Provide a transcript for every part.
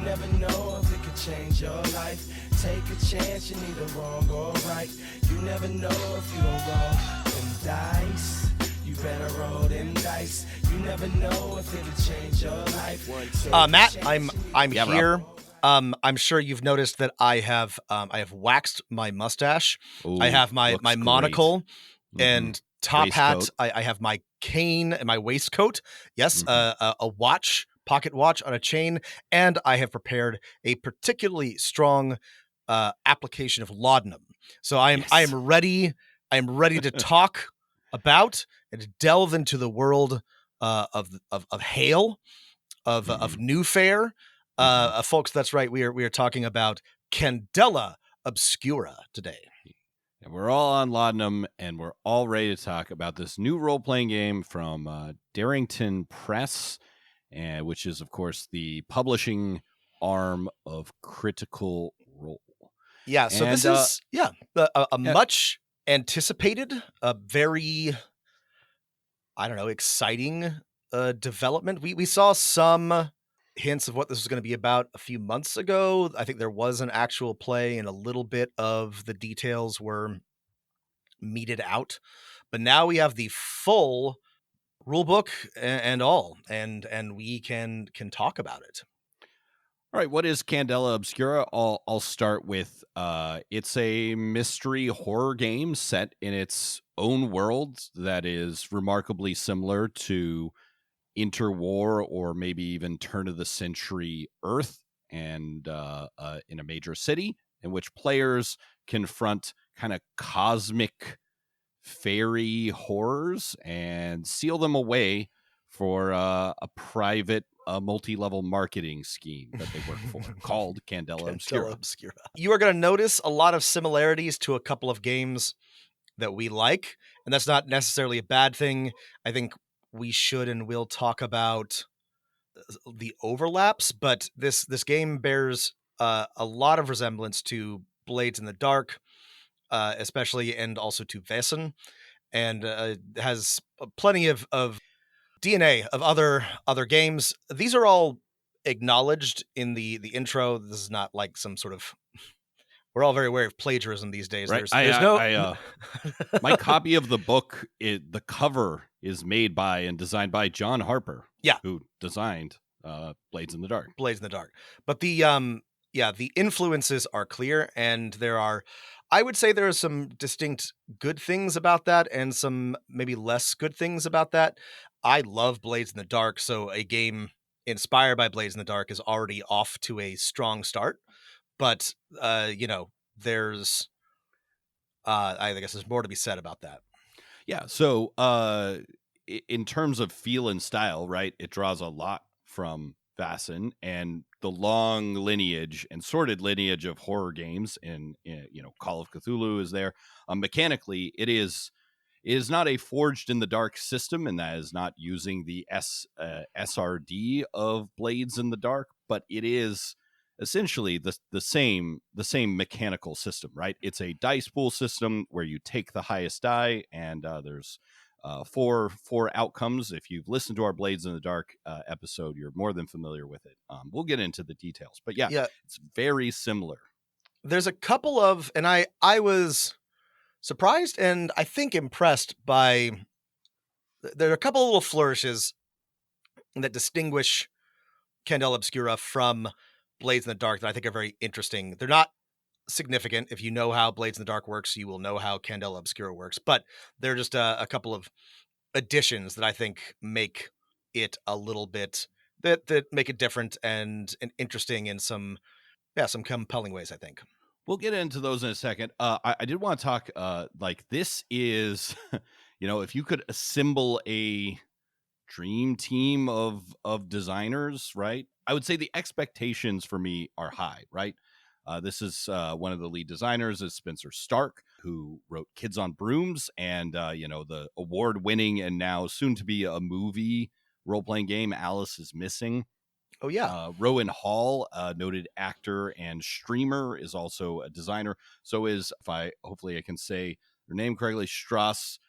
never know if it could change your life. Take a chance, you're neither wrong or right. You never know if you don't roll them dice. You better roll them dice. You never know if it could change your life. Matt, I'm Yeah, here. I'm sure you've noticed that I have waxed my mustache. Ooh, I have my looks monocle great. and top Waistcoat. hat. I have my cane and my waistcoat. Yes, a watch, pocket watch on a chain, and I have prepared a particularly strong application of laudanum. So I am ready. I am ready to talk about and to delve into the world of hail, of new fare. Folks, that's right. We are talking about Candela Obscura today. And we're all on laudanum, and we're all ready to talk about this new role-playing game from Darrington Press, which is, of course, the publishing arm of Critical Role. Yeah, so this is a much anticipated, a very, I don't know, exciting development. We saw some hints of what this was going to be about a few months ago. I think there was an actual play and a little bit of the details were meted out, but now we have the full rule book and all, and we can talk about it. All right, what is Candela Obscura? I'll start with it's a mystery horror game set in its own world that is remarkably similar to interwar or maybe even turn of the century Earth, and in a major city in which players confront kind of cosmic fairy horrors and seal them away for a private multi-level marketing scheme that they work for called Candela Obscura. You are going to notice a lot of similarities to a couple of games that we like, and that's not necessarily a bad thing. I think we should and will talk about the overlaps, but this game bears a lot of resemblance to Blades in the Dark, especially, and also to Wesen, and has plenty of DNA of other games. These are all acknowledged in the intro. This is not like some sort of. We're all very aware of plagiarism these days. Right. There's no. My copy of the book, the cover is made by and designed by John Harper. Yeah, who designed Blades in the Dark. Blades in the Dark. But the influences are clear, and I would say there are some distinct good things about that, and some maybe less good things about that. I love Blades in the Dark, so a game inspired by Blades in the Dark is already off to a strong start. But there's I guess there's more to be said about that. Yeah. So in terms of feel and style, right, it draws a lot from Wesen and the long lineage and sordid lineage of horror games. And Call of Cthulhu is there. Mechanically, it is not a forged in the dark system, and that is not using the SRD of Blades in the Dark, but it is essentially the same mechanical system, right? It's a dice pool system where you take the highest die, and there's four outcomes. If you've listened to our Blades in the Dark episode, you're more than familiar with it. We'll get into the details, but yeah, it's very similar. There's a couple of, and I was surprised and I think impressed by, there are a couple of little flourishes that distinguish Candela Obscura from Blades in the Dark that I think are very interesting. They're not significant. If you know how Blades in the Dark works, you will know how Candela Obscura works, but they're just a couple of additions that I think make it a little bit, that make it different and interesting in some compelling ways, I think. We'll get into those in a second. I did want to talk, this is, if you could assemble a dream team of designers, right? I would say the expectations for me are high, right? This is one of the lead designers is Spencer Stark, who wrote Kids on Brooms and, the award-winning and now soon to be a movie role-playing game, Alice is Missing. Oh, yeah. Rowan Hall, a noted actor and streamer, is also a designer. So is, hopefully I can say her name correctly, Strass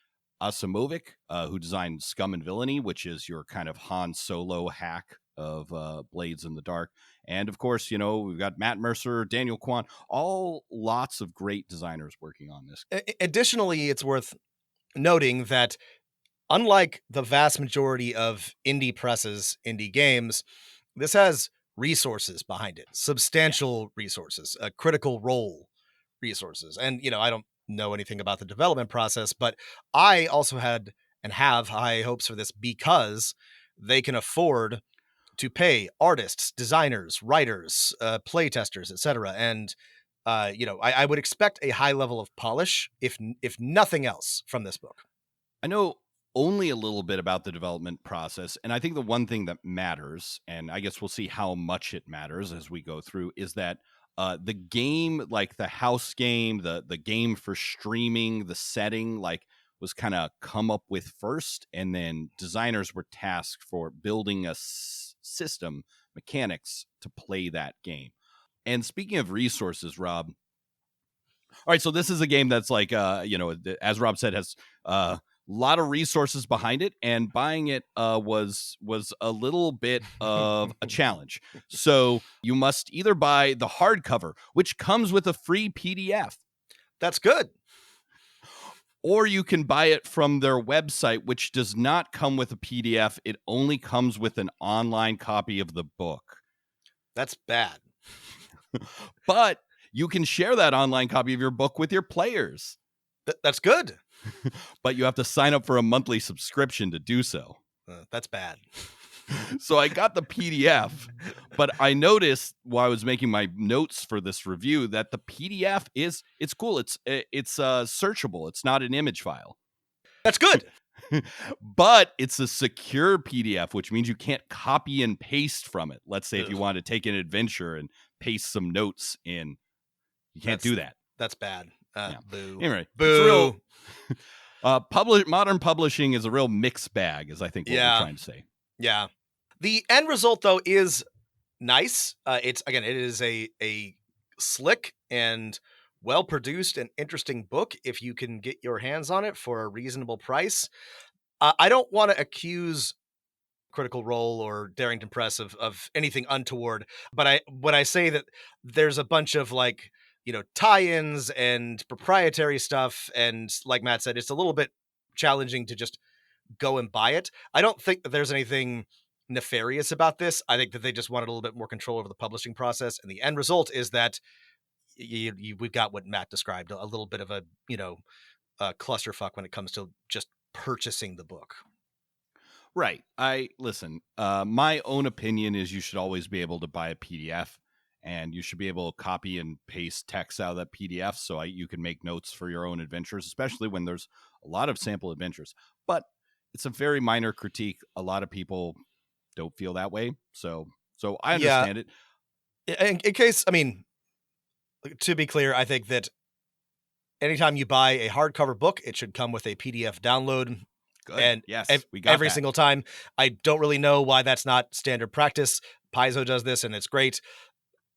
Asimovic, who designed Scum and Villainy, which is your kind of Han Solo hack of Blades in the Dark. And of course, we've got Matt Mercer, Daniel Kwan, all lots of great designers working on this. Additionally, it's worth noting that unlike the vast majority of indie presses, indie games, this has resources behind it, substantial resources, a critical role resources. And, I don't know anything about the development process, but I also had and have high hopes for this because they can afford to pay artists, designers, writers, playtesters, etc. And, I would expect a high level of polish, if nothing else, from this book. I know only a little bit about the development process, and I think the one thing that matters, and I guess we'll see how much it matters as we go through, is that the game, like the house game, the game for streaming, the setting, like was kind of come up with first, and then designers were tasked for building a system, mechanics to play that game. And speaking of resources, Rob, all right, so this is a game that's like, as Rob said, has a lot of resources behind it, and buying it was a little bit of a challenge. So you must either buy the hardcover, which comes with a free PDF. That's good. Or you can buy it from their website, which does not come with a PDF. It only comes with an online copy of the book. That's bad. But you can share that online copy of your book with your players. That's good. But you have to sign up for a monthly subscription to do so. That's bad. So I got the PDF, but I noticed while I was making my notes for this review that the PDF it's cool. It's searchable. It's not an image file. That's good. But it's a secure PDF, which means you can't copy and paste from it. Let's say if you want to take an adventure and paste some notes in, you can't do that. That's bad. Boo. Anyway, boo. It's real, modern publishing is a real mixed bag, is I think what we're trying to say. Yeah. The end result, though, is nice. It is a slick and well-produced and interesting book if you can get your hands on it for a reasonable price. I don't want to accuse Critical Role or Darrington Press of anything untoward, but when I say that there's a bunch of tie-ins and proprietary stuff, and like Matt said, it's a little bit challenging to just go and buy it. I don't think that there's anything nefarious about this. I think that they just wanted a little bit more control over the publishing process, and the end result is that we've got what Matt described, a little bit of a clusterfuck when it comes to just purchasing the book. Right. My own opinion is you should always be able to buy a PDF, and you should be able to copy and paste text out of that PDF so you can make notes for your own adventures, especially when there's a lot of sample adventures. But it's a very minor critique. A lot of people don't feel that way. So I understand it. In case, to be clear, I think that anytime you buy a hardcover book, it should come with a PDF download. Good. And yes, we got every that. single time. I don't really know why that's not standard practice. Paizo does this, and it's great.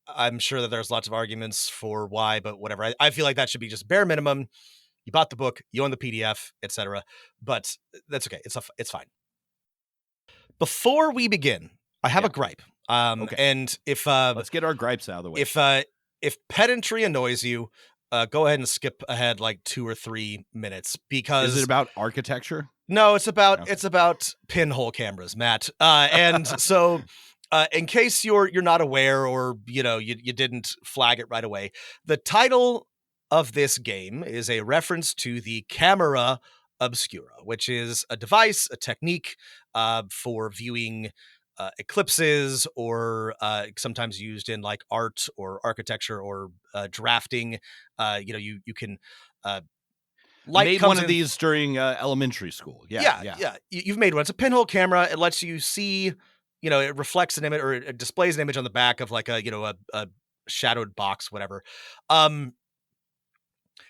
I'm sure that there's lots of arguments for why, but whatever. I feel like that should be just bare minimum. You bought the book, you own the PDF, etc. But that's okay. It's fine. Before we begin, I have a gripe. Okay. And if let's get our gripes out of the way. If pedantry annoys you, go ahead and skip ahead like 2 or 3 minutes, because is it about architecture? No, it's about pinhole cameras, Matt. And so, in case you're not aware, or you didn't flag it right away, the title of this game is a reference to the Candela Obscura, which is a device, a technique for viewing eclipses, or sometimes used in like art or architecture or drafting. You can made one of these during elementary school. Yeah. You've made one. It's a pinhole camera. It lets you see, it reflects an image, or it displays an image on the back of like a shadowed box, whatever.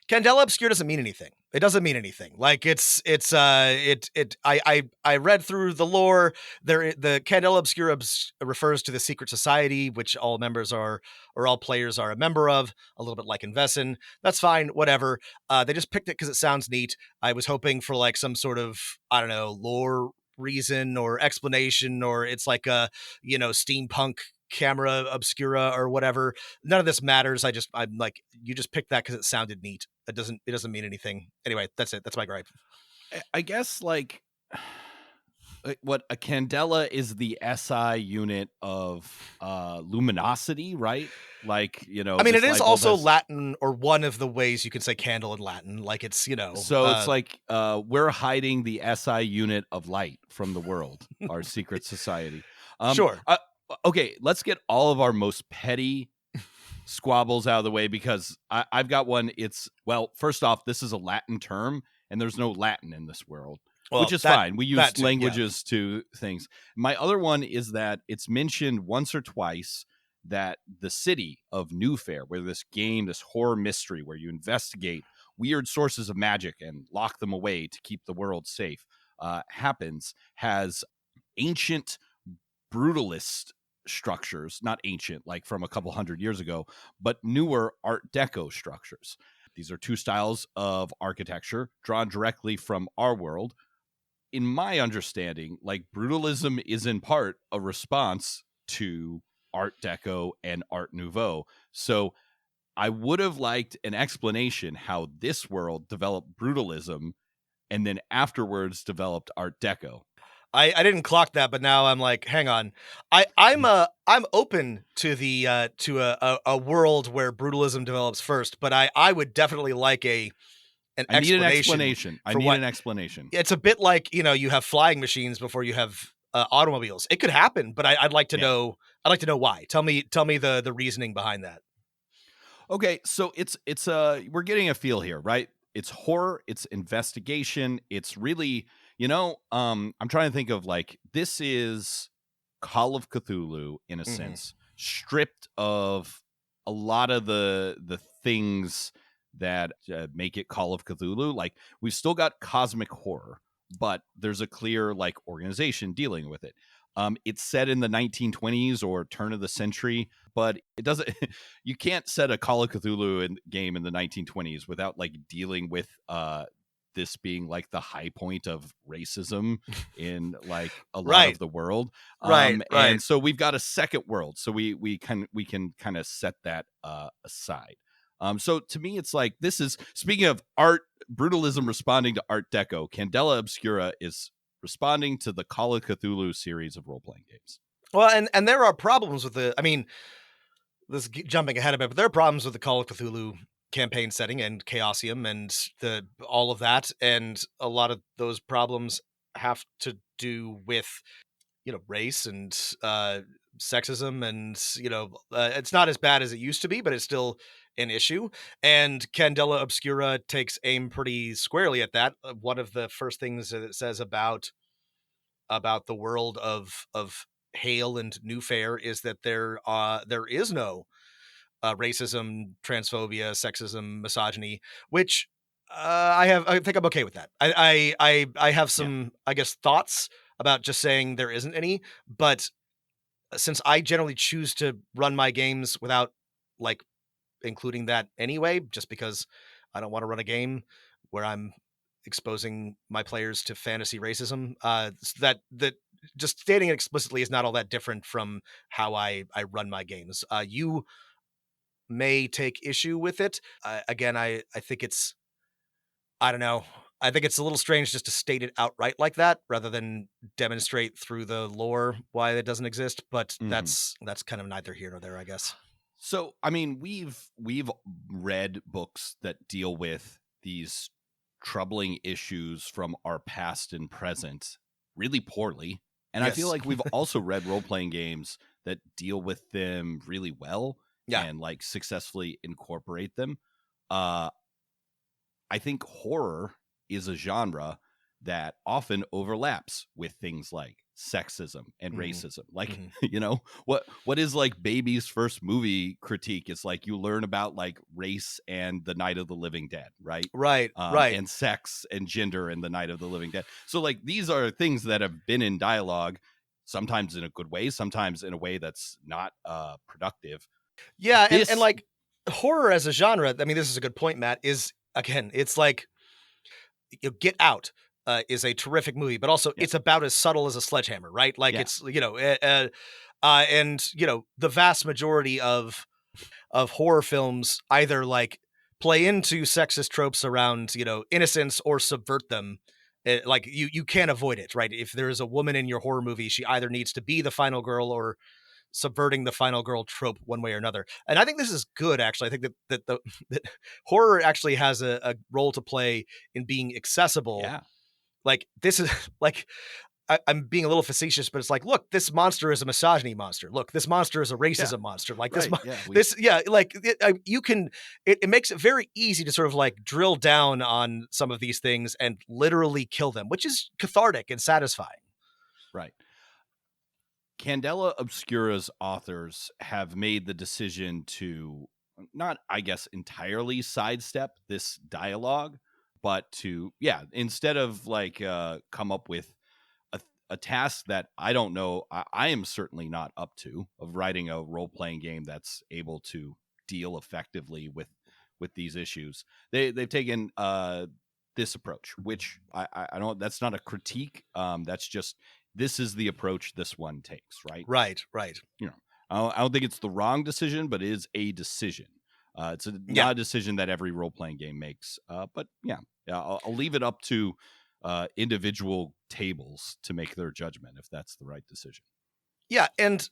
Candela Obscura doesn't mean anything. It doesn't mean anything. Like I read through the lore. The Candela Obscura refers to the secret society, which all members are, or all players are a member of, a little bit like Invessen. That's fine. Whatever. They just picked it because it sounds neat. I was hoping for like some sort of, I don't know, lore reason or explanation, or it's like a, steampunk camera obscura or whatever. None of this matters. I'm like, you just picked that because it sounded neat. It doesn't mean anything. Anyway, that's it. That's my gripe. I guess like what a candela is the SI unit of luminosity, right? Like, I mean, this it is light bulb also has- Latin, or one of the ways you can say candle in Latin. Like it's, So it's like we're hiding the SI unit of light from the world, our secret society. Sure. Okay, let's get all of our most petty squabbles out of the way, because I've got one. Well, first off, this is a Latin term, and there's no Latin in this world, Well, which is fine. We use languages to things. My other one is that it's mentioned once or twice that the city of New Fair, where this horror mystery where you investigate weird sources of magic and lock them away to keep the world safe, happens, has ancient brutalist structures, not ancient, like from a couple hundred years ago, but newer Art Deco structures. These are two styles of architecture drawn directly from our world. In my understanding, like brutalism is in part a response to Art Deco and Art Nouveau. So I would have liked an explanation how this world developed brutalism and then afterwards developed Art Deco. I didn't clock that, but now I'm like, hang on. I'm open to the to a world where brutalism develops first, but I would definitely like an I need explanation. an explanation. It's a bit like, you have flying machines before you have automobiles. It could happen, but I'd like to know. I'd like to know why. Tell me the reasoning behind that. Okay, so it's we're getting a feel here, right? It's horror, it's investigation, it's really, I'm trying to think of like, this is Call of Cthulhu in a sense, stripped of a lot of the things that make it Call of Cthulhu. Like, we've still got cosmic horror, but there's a clear like organization dealing with it. It's set in the 1920s or turn of the century, but it doesn't. You can't set a Call of Cthulhu game in the 1920s without like dealing with this being like the high point of racism in like a lot of the world. Right. And so we've got a second world, so we can kind of set that aside. So to me, it's like, this is, speaking of art, brutalism responding to Art Deco, Candela Obscura is responding to the Call of Cthulhu series of role-playing games. Well, and there are problems with this is jumping ahead a bit, but there are problems with the Call of Cthulhu campaign setting and Chaosium and all of that, and a lot of those problems have to do with race and sexism, and it's not as bad as it used to be, but it's still an issue. And Candela Obscura takes aim pretty squarely at that. One of the first things that it says about the world of Hale and New Fair is that there is no racism, transphobia, sexism, misogyny, which I think I'm okay with that. I have some, I guess, thoughts about just saying there isn't any, but since I generally choose to run my games without like including that anyway, just because I don't want to run a game where I'm exposing my players to fantasy racism, that just stating it explicitly is not all that different from how I run my games. You may take issue with it. Again, I think it's, I don't know. I think it's a little strange just to state it outright like that rather than demonstrate through the lore why it doesn't exist. But that's kind of neither here nor there, I guess. So, I mean, we've read books that deal with these troubling issues from our past and present really poorly. And I feel like we've also read role-playing games that deal with them really well and like successfully incorporate them. I think horror is a genre that often overlaps with things like sexism and racism. Like, what is like Baby's first movie critique? It's like you learn about like race and the Night of the Living Dead, right? Right. And sex and gender and the Night of the Living Dead. So like, these are things that have been in dialogue, sometimes in a good way, sometimes in a way that's not productive. Yeah. And like horror as a genre, I mean, this is a good point, Matt, is, again, it's like, Get Out. is a terrific movie, but also it's about as subtle as a sledgehammer, right? Like it's and the vast majority of horror films either like play into sexist tropes around innocence or subvert them. Like you can't avoid it, right? If there is a woman in your horror movie, she either needs to be the final girl or subverting the final girl trope one way or another. And I think this is good, actually. I think that horror actually has a role to play in being accessible. Yeah. Like this is like I'm being a little facetious, but it's like, look, this monster is a misogyny monster. Look, this monster is a racism monster. Like right. it makes it very easy to sort of like drill down on some of these things and literally kill them, which is cathartic and satisfying. Right. Candela Obscura's authors have made the decision to not, I guess, entirely sidestep this dialogue, but to, instead of like come up with a task that I don't know, I am certainly not up to, of writing a role-playing game that's able to deal effectively with these issues. They've taken this approach, which I don't, that's not a critique. That's just, this is the approach this one takes, right? Right. I don't think it's the wrong decision, but it is a decision. It's not a decision that every role-playing game makes. But I'll leave it up to individual tables to make their judgment if that's the right decision. Yeah, and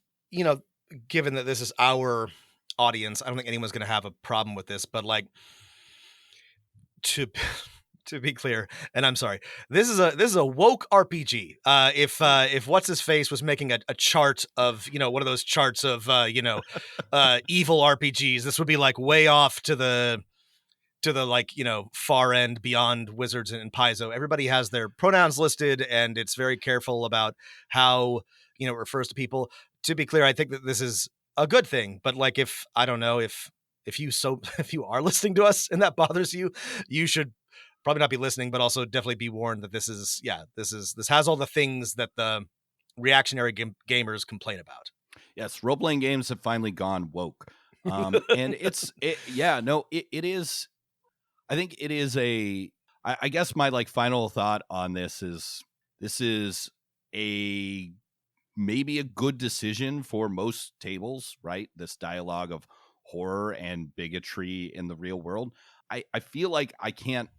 given that this is our audience, I don't think anyone's going to have a problem with this. But like, to be clear, and I'm sorry, this is a woke RPG. If what's his face was making a chart of one of those charts of evil RPGs, this would be like way off to the like far end beyond Wizards and Paizo. Everybody has their pronouns listed, and it's very careful about how it refers to people. To be clear, I think that this is a good thing. But like, if I don't know if you are listening to us and that bothers you, you should probably not be listening, but also definitely be warned that this has all the things that the reactionary gamers complain about. Yes, role-playing games have finally gone woke. And it is, I think it is I guess my like final thought on this is maybe a good decision for most tables, right? This dialogue of horror and bigotry in the real world. I feel like I can't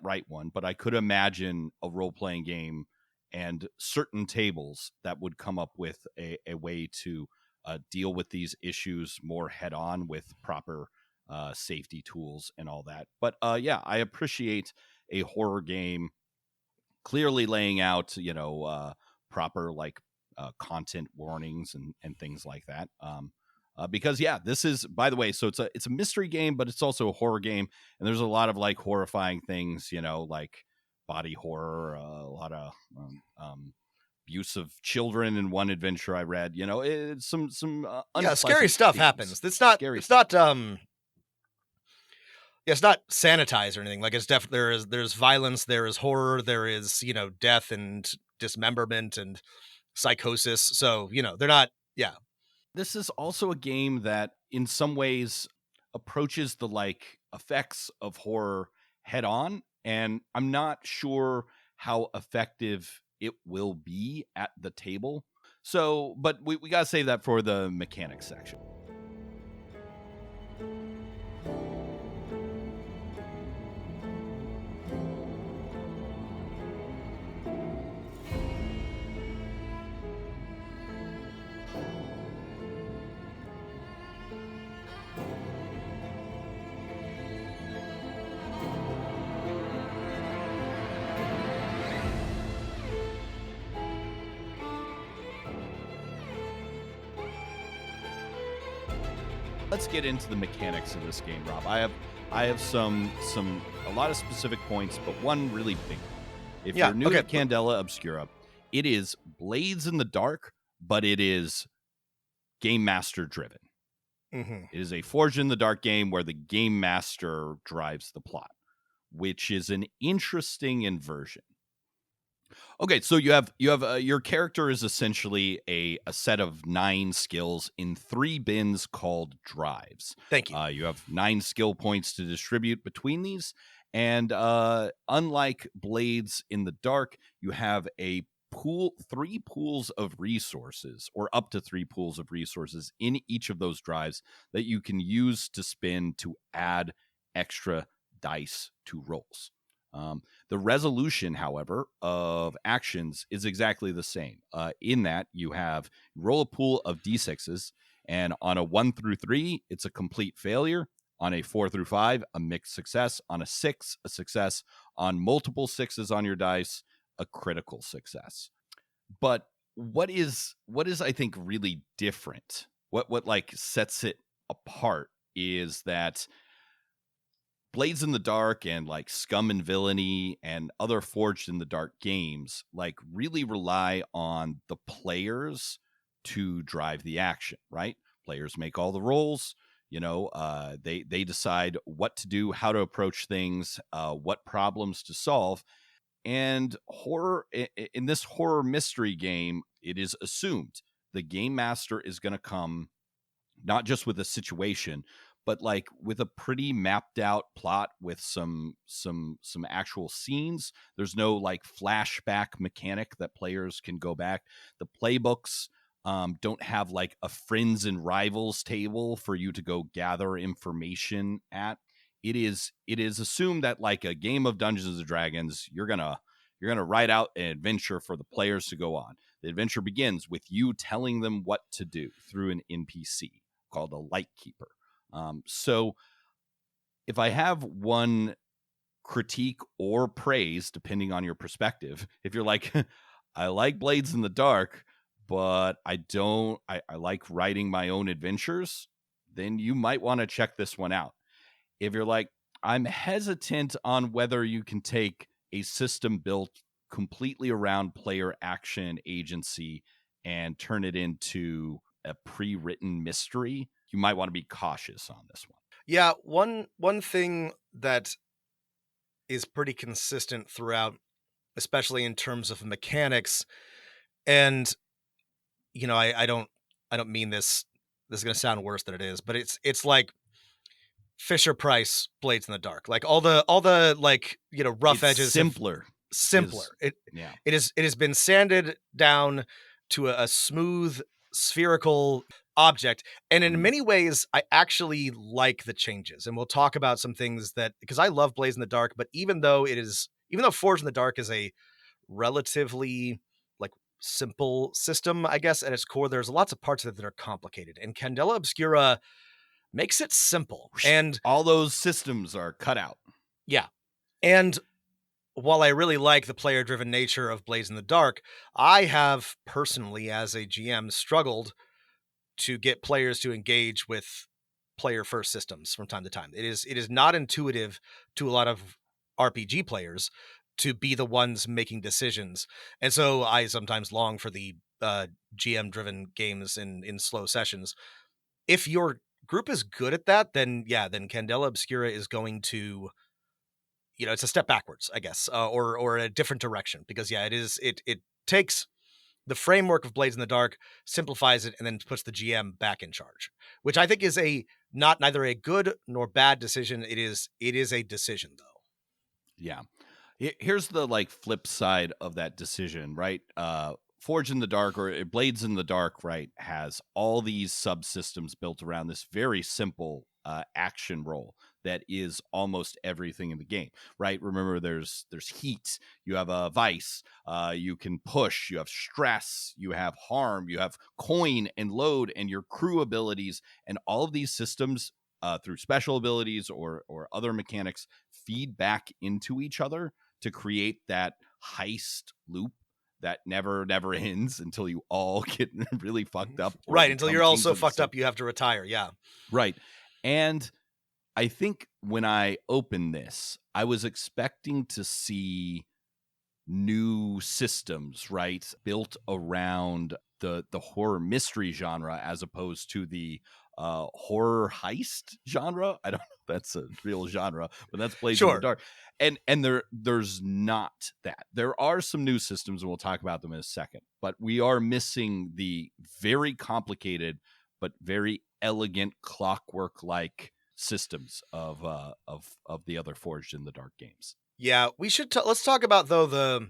write one, but I could imagine a role-playing game and certain tables that would come up with a way to deal with these issues more head-on with proper safety tools and all that. But I appreciate a horror game clearly laying out proper like content warnings and things like that. Because this is, by the way, so it's a mystery game, but it's also a horror game, and there's a lot of like horrifying things, like body horror, a lot of abuse of children in one adventure I read. It's some scary stuff themes. happens. It's not scary it's not it's not sanitized or anything. Like, it's definitely there's violence, there is horror, there is death and dismemberment and psychosis. So they're not. This is also a game that in some ways approaches the like effects of horror head on, and I'm not sure how effective it will be at the table. So, but we got to save that for the mechanics section. Let's get into the mechanics of this game, Rob. I have a lot of specific points, but one really big one. If you're new to Candela Obscura, it is Blades in the Dark, but it is game master driven. Mm-hmm. It is a Forged in the Dark game where the game master drives the plot, which is an interesting inversion. Okay, so you have your character is essentially a set of 9 skills in 3 bins called drives. Thank you. You have 9 skill points to distribute between these, And unlike Blades in the Dark, you have three pools of resources, or up to three pools of resources in each of those drives that you can use to spin to add extra dice to rolls. The resolution, however, of actions is exactly the same. In that you roll a pool of d6s, and on a 1 through 3, it's a complete failure. On a 4 through 5, a mixed success. On a 6, a success. On multiple 6s on your dice, a critical success. But what is I think really different, what like sets it apart, is that Blades in the Dark and like Scum and Villainy and other Forged in the Dark games like really rely on the players to drive the action, right? Players make all the rolls. They decide what to do, how to approach things, what problems to solve. And in this horror mystery game, it is assumed the game master is going to come not just with a situation, but like with a pretty mapped out plot with some actual scenes. There's no like flashback mechanic that players can go back. The playbooks don't have like a friends and rivals table for you to go gather information at. It is assumed that like a game of Dungeons and Dragons, you're gonna write out an adventure for the players to go on. The adventure begins with you telling them what to do through an NPC called a Lightkeeper. So if I have one critique or praise, depending on your perspective, if you're like, I like Blades in the Dark, but I like writing my own adventures, then you might want to check this one out. If you're like, I'm hesitant on whether you can take a system built completely around player action agency and turn it into a pre-written mystery, you might want to be cautious on this one. Yeah, one thing that is pretty consistent throughout, especially in terms of mechanics, and I don't mean this is going to sound worse than it is, but it's like Fisher Price Blades in the Dark. Like all the like, rough edges, simpler. It has been sanded down to a smooth spherical object, and in many ways I actually like the changes, and we'll talk about some things that, because I love Blades in the Dark, but even though Forged in the Dark is a relatively like simple system, I guess at its core, there's lots of parts of it that are complicated, and Candela Obscura makes it simple, and all those systems are cut out. Yeah. And while I really like the player-driven nature of Blades in the Dark, I have personally, as a GM, struggled to get players to engage with player-first systems from time to time. It is not intuitive to a lot of RPG players to be the ones making decisions. And so I sometimes long for the GM-driven games in slow sessions. If your group is good at that, then Candela Obscura is going to, it's a step backwards, I guess, or a different direction, because it takes the framework of Blades in the Dark, simplifies it, and then puts the GM back in charge, which I think is neither a good nor bad decision. It is a decision, though. Yeah. Here's the like flip side of that decision, right? Forged in the Dark, or Blades in the Dark, right, has all these subsystems built around this very simple action roll that is almost everything in the game, right? Remember, there's heat, you have a vice, you can push, you have stress, you have harm, you have coin and load, and your crew abilities, and all of these systems through special abilities or other mechanics feed back into each other to create that heist loop that never ends until you all get really fucked up. Right, until you're all so fucked up you have to retire, yeah. Right. And I think when I opened this, I was expecting to see new systems, right, built around the horror mystery genre as opposed to the horror heist genre. I don't know if that's a real genre, but that's Blades in the Dark. And there's not that. There are some new systems, and we'll talk about them in a second, but we are missing the very complicated but very elegant clockwork-like systems of the other Forged in the Dark games. Yeah, we should let's talk about though the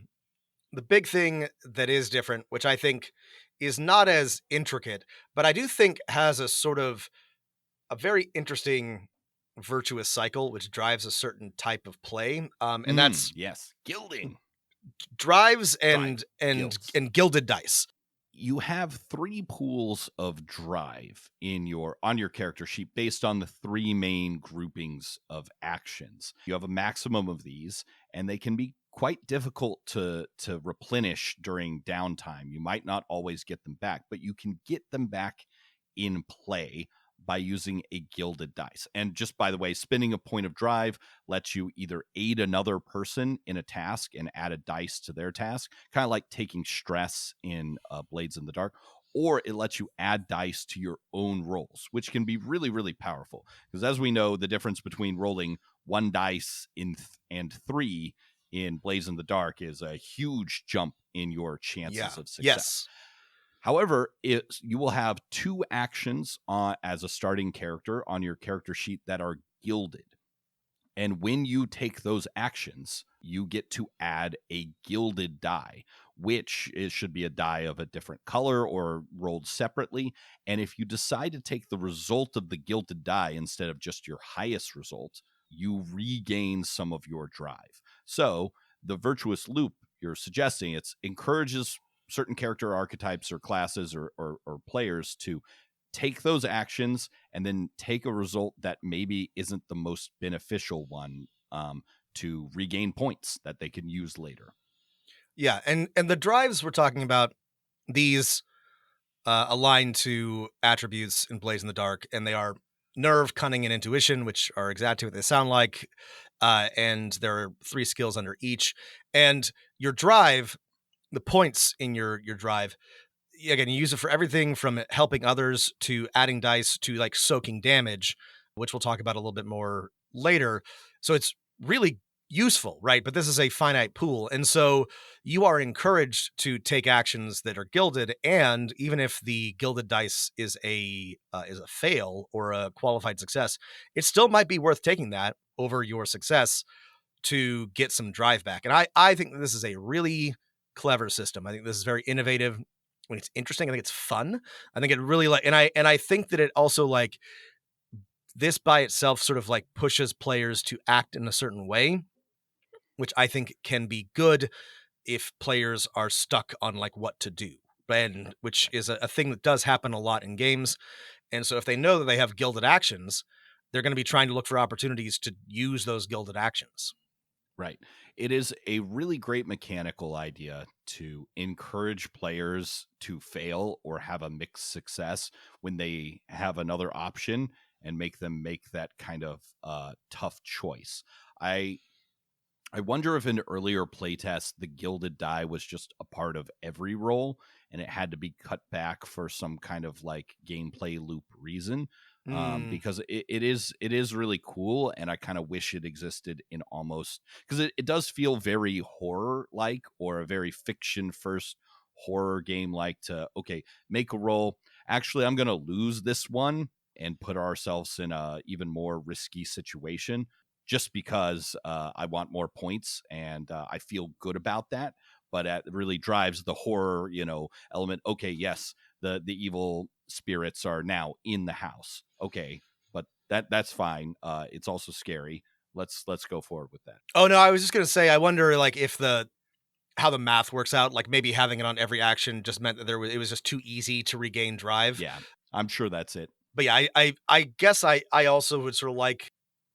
big thing that is different, which I think is not as intricate, but I do think has a sort of a very interesting virtuous cycle which drives a certain type of play. And that's Yes, gilding. drives Drive. and Guilds. and gilded dice. You have 3 pools of drive on your character sheet based on the 3 main groupings of actions. You have a maximum of these, and they can be quite difficult to replenish during downtime. You might not always get them back, but you can get them back in play by using a gilded dice. And just by the way, spending a point of drive lets you either aid another person in a task and add a dice to their task, kind of like taking stress in Blades in the Dark, or it lets you add dice to your own rolls, which can be really, really powerful. Because as we know, the difference between rolling 1 dice and 3 in Blades in the Dark is a huge jump in your chances of success. Yes. However, you will have 2 actions as a starting character on your character sheet that are gilded. And when you take those actions, you get to add a gilded die, which should be a die of a different color or rolled separately. And if you decide to take the result of the gilded die instead of just your highest result, you regain some of your drive. So the virtuous loop you're suggesting, it encourages certain character archetypes or classes or players to take those actions and then take a result that maybe isn't the most beneficial one to regain points that they can use later. Yeah, and the drives we're talking about, these align to attributes in Blaze in the Dark, and they are nerve, cunning, and intuition, which are exactly what they sound like. And there are 3 skills under each. And your drive, the points in your drive, again, you use it for everything from helping others to adding dice to like soaking damage, which we'll talk about a little bit more later. So it's really useful, right? But this is a finite pool. And so you are encouraged to take actions that are gilded. And even if the gilded dice is a fail or a qualified success, it still might be worth taking that over your success to get some drive back. And I think that this is a really clever system. I think this is very innovative. When it's interesting, I think it's fun. I think it really and I think that it also like this by itself sort of like pushes players to act in a certain way, which I think can be good if players are stuck on like what to do. And which is a thing that does happen a lot in games. And so if they know that they have gilded actions, they're going to be trying to look for opportunities to use those gilded actions. Right. It is a really great mechanical idea to encourage players to fail or have a mixed success when they have another option and make them make that kind of tough choice. I wonder if in earlier playtests, the gilded die was just a part of every roll and it had to be cut back for some kind of like gameplay loop reason. Because it is really cool. And I kind of wish it existed in almost, because it does feel very horror like, or a very fiction first horror game like, to, okay, make a roll. Actually, I'm going to lose this one and put ourselves in a even more risky situation just because I want more points and I feel good about that. But it really drives the horror, element. Okay, yes, the evil spirits are now in the house. Okay, but that's fine. It's also scary. Let's go forward with that. Oh no, I was just gonna say, I wonder like if how the math works out. Like maybe having it on every action just meant that it was just too easy to regain drive. Yeah, I'm sure that's it. But yeah, I guess I also would sort of like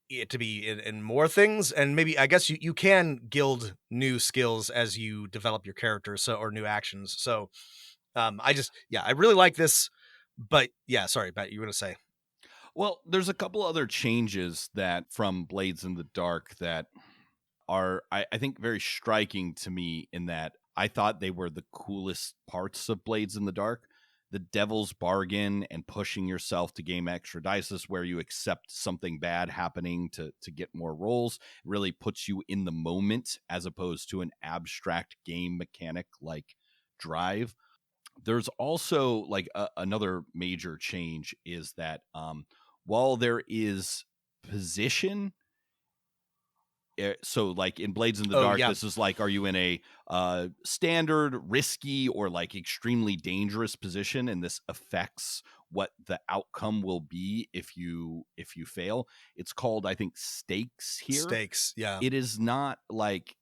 it to be in more things, and maybe I guess you can gild new skills as you develop your character, so or new actions. So I really like this. But yeah, sorry, Matt, you were gonna say. Well, there's a couple other changes that from Blades in the Dark that are, I think, very striking to me in that I thought they were the coolest parts of Blades in the Dark. The devil's bargain and pushing yourself to game extra dice, where you accept something bad happening to get more rolls, really puts you in the moment as opposed to an abstract game mechanic like drive. There's also like another major change is that while there is position. So like in Blades in the Oh, Dark, yeah. this is like, are you in a standard, risky, or like extremely dangerous position, and this affects what the outcome will be if you fail. It's called, I think, stakes here. Stakes, yeah. It is not like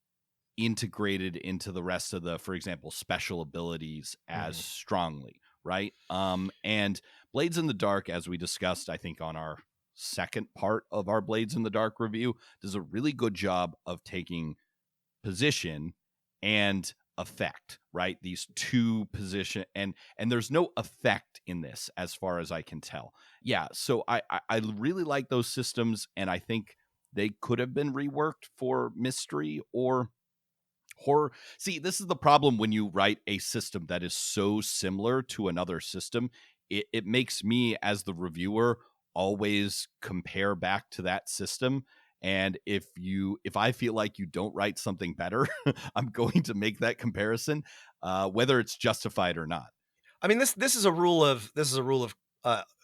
integrated into the rest of the, for example, special abilities as strongly, right? And Blades in the Dark, as we discussed, I think on our second part of our Blades in the Dark review, does a really good job of taking position and effect, right? These two position, and there's no effect in this as far as I can tell. Yeah, so I really like those systems, and I think they could have been reworked for mystery or horror. See, this is the problem when you write a system that is so similar to another system. It makes me, as the reviewer, always compare back to that system. And if I feel like you don't write something better, I'm going to make that comparison, whether it's justified or not. I mean, this is a rule of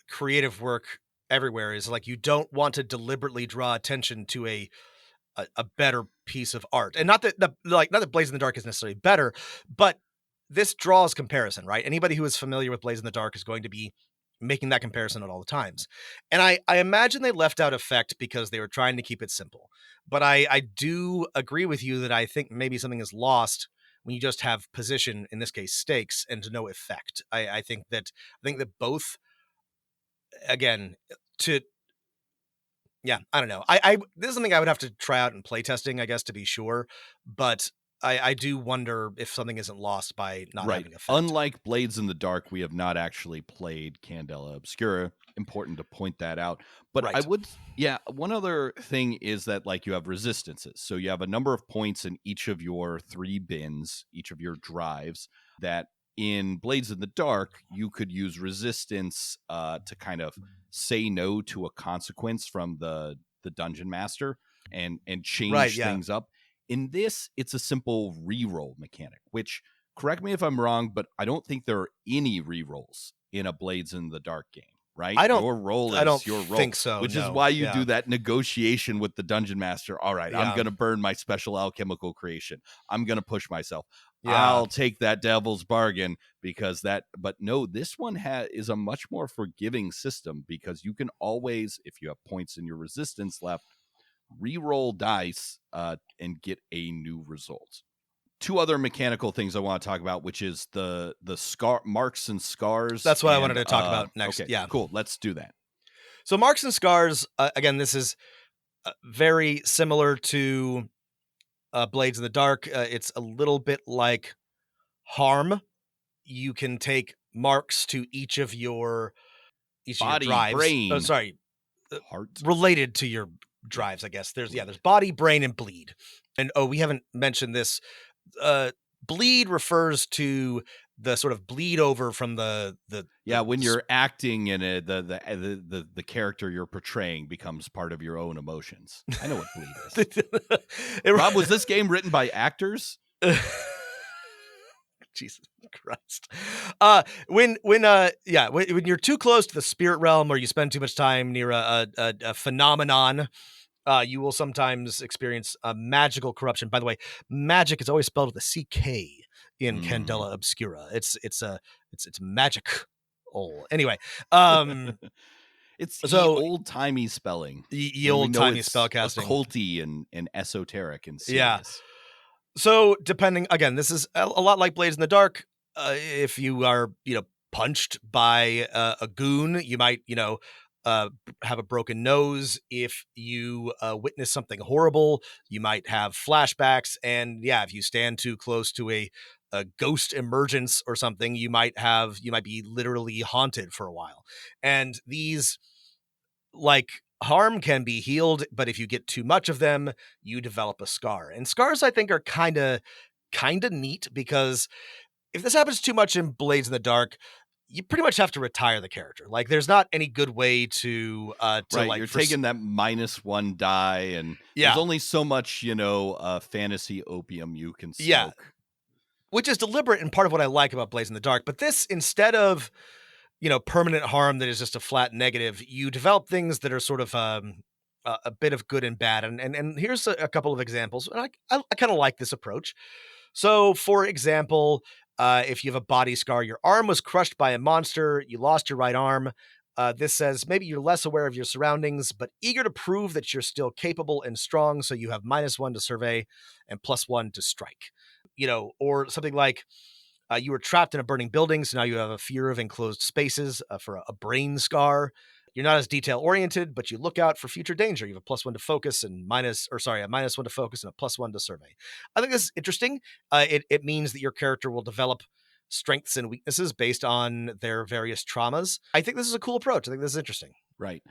creative work everywhere. Is like, you don't want to deliberately draw attention to a better piece of art, and not that Blades in the Dark is necessarily better, but this draws comparison, right? Anybody who is familiar with Blades in the Dark is going to be making that comparison at all the times. And I imagine they left out effect because they were trying to keep it simple. But I do agree with you that I think maybe something is lost when you just have position, in this case stakes, and no effect. I think that both, again, I don't know. This is something I would have to try out in playtesting, I guess, to be sure. But I do wonder if something isn't lost by not having effect. Unlike Blades in the Dark, we have not actually played Candela Obscura. Important to point that out. But right. I would, one other thing is that, like, you have resistances. So you have a number of points in each of your 3 bins, each of your drives, that in Blades in the Dark, you could use resistance to kind of say no to a consequence from the dungeon master and change things up. In this, it's a simple reroll mechanic, which, correct me if I'm wrong, but I don't think there are any rerolls in a Blades in the Dark game, right? Your roll is your roll. Think so, which is why you do that negotiation with the dungeon master. All right, I'm going to burn my special alchemical creation. I'm going to push myself. I'll take that devil's bargain because but no, this one is a much more forgiving system, because you can always, if you have points in your resistance left, re-roll dice and get a new result. 2 other mechanical things I want to talk about, which is the scar marks and scars. That's what I wanted to talk about next. Okay, cool. Let's do that. So marks and scars, again, this is very similar to Blades in the Dark. It's a little bit like harm. You can take marks to each of your body, drives. brain, heart, related to your drives, I guess. There's body, brain, and bleed. And we haven't mentioned this. Bleed refers to the sort of bleed over from when you're acting in the character you're portraying becomes part of your own emotions. I know what bleed is. Rob, was this game written by actors? Jesus Christ. When you're too close to the spirit realm, or you spend too much time near a phenomenon, you will sometimes experience a magical corruption. By the way, magic is always spelled with a CK in Candela Obscura. It's magic. Anyway, it's old timey spelling. Old timey spell casting, occulty and esoteric and serious. Yeah. So depending, again, this is a lot like Blades in the Dark. If you are punched by a goon, you might have a broken nose. If you witness something horrible, you might have flashbacks. And if you stand too close to a ghost emergence or something, you might be literally haunted for a while. And these, like harm, can be healed, but if you get too much of them, you develop a scar. And scars, I think, are kind of neat, because if this happens too much in Blades in the Dark, you pretty much have to retire the character. Like, there's not any good way to you're taking that -1 die, and there's only so much fantasy opium you can smoke. Which is deliberate and part of what I like about Blades in the Dark. But this, instead of permanent harm that is just a flat negative, you develop things that are sort of a bit of good and bad. And here's a couple of examples. And I kind of like this approach. So, for example, if you have a body scar, your arm was crushed by a monster, you lost your right arm. This says maybe you're less aware of your surroundings, but eager to prove that you're still capable and strong. So you have -1 to survey and +1 to strike. Or something like you were trapped in a burning building, so now you have a fear of enclosed spaces for a brain scar. You're not as detail oriented, but you look out for future danger. You have a +1 to focus and a -1 to focus and a +1 to survey. I think this is interesting. It means that your character will develop strengths and weaknesses based on their various traumas. I think this is a cool approach. I think this is interesting. Right.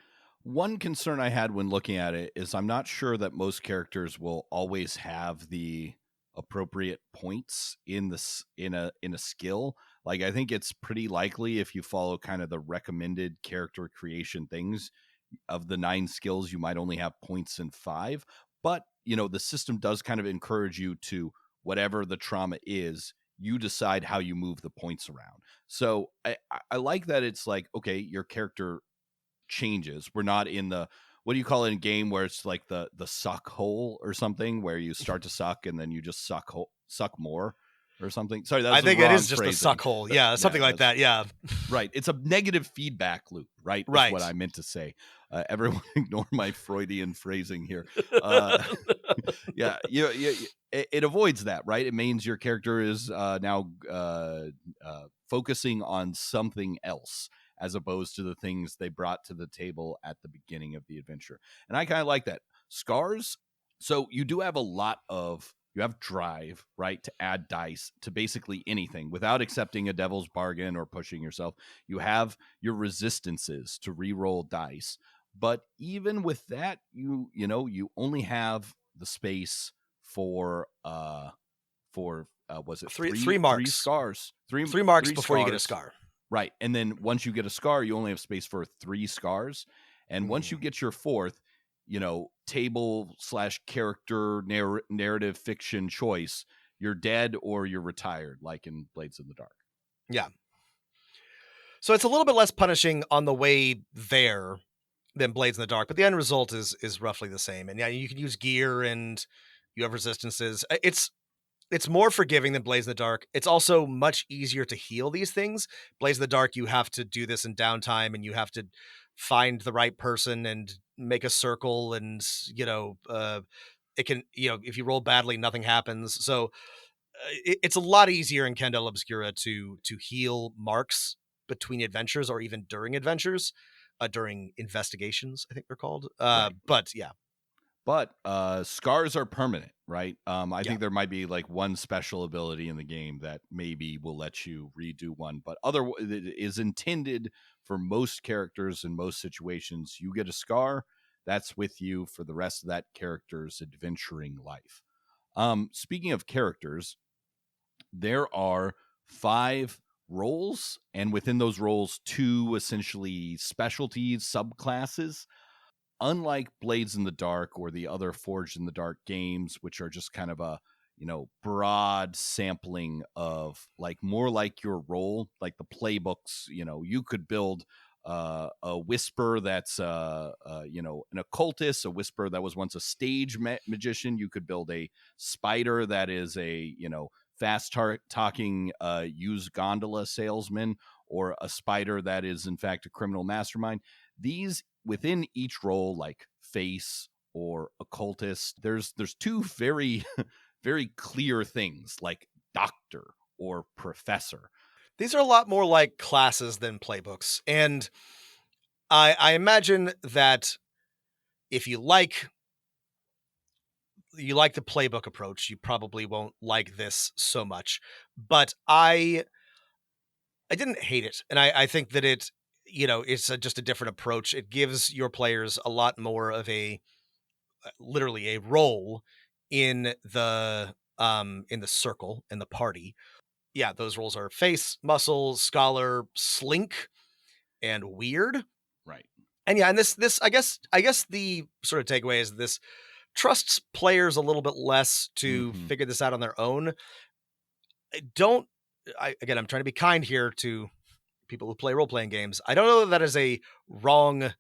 One concern I had when looking at it is I'm not sure that most characters will always have the appropriate points in a skill. Like, I think it's pretty likely if you follow kind of the recommended character creation things of the 9 skills, you might only have points in 5. But, the system does kind of encourage you to, whatever the trauma is, you decide how you move the points around. So I like that it's like, okay, your character changes. We're not in the, what do you call it in a game where it's like the suck hole or something, where you start to suck and then you just suck more or something. Sorry, I think it is just the suck hole. Yeah, something like that. Yeah. Right. It's a negative feedback loop, right? Right. Is what I meant to say. Everyone ignore my Freudian phrasing here. Yeah, it avoids that, right? It means your character is now focusing on something else as opposed to the things they brought to the table at the beginning of the adventure. And I kind of like that. Scars. So you do have you have drive, right, to add dice to basically anything without accepting a devil's bargain or pushing yourself. You have your resistances to re-roll dice. But even with that, you only have the space for was it three marks? 3 scars. Three marks before scars. you get a scar. Right. And then once you get a scar, you only have space for 3 scars. And once you get your 4th, table/character narrative fiction choice, you're dead or you're retired, like in Blades in the Dark. Yeah. So it's a little bit less punishing on the way there than Blades in the Dark, but the end result is roughly the same. And yeah, you can use gear and you have resistances. It's more forgiving than Blades in the Dark. It's also much easier to heal these things. Blades in the Dark, you have to do this in downtime and you have to find the right person and make a circle, and it can, if you roll badly, nothing happens. So it's a lot easier in Candela Obscura to heal marks between adventures or even during adventures, during investigations, I think they're called. Right. But yeah. But scars are permanent, right? I think there might be like one special ability in the game that maybe will let you redo one, but it is intended for most characters in most situations. You get a scar, that's with you for the rest of that character's adventuring life. Speaking of characters, there are 5 roles, and within those roles, 2 essentially specialties, subclasses. Unlike Blades in the Dark or the other Forged in the Dark games, which are just kind of a broad sampling of more like your role, like the playbooks, you could build a whisper that's an occultist, a whisper that was once a stage magician. You could build a spider that is a fast talking used gondola salesman, or a spider that is in fact a criminal mastermind. These within each role, like face or occultist, there's 2 very very clear things, like doctor or professor. These are a lot more like classes than playbooks. And I imagine that if you like the playbook approach, you probably won't like this so much. But I didn't hate it. And I think that it's just a different approach. It gives your players a lot more of literally a role in the circle, in the party. Yeah, those roles are face, muscle, scholar, slink, and weird. Right. And yeah, and this I guess the sort of takeaway is this trusts players a little bit less to figure this out on their own. I'm trying to be kind here to people who play role-playing games. I don't know that is a wrong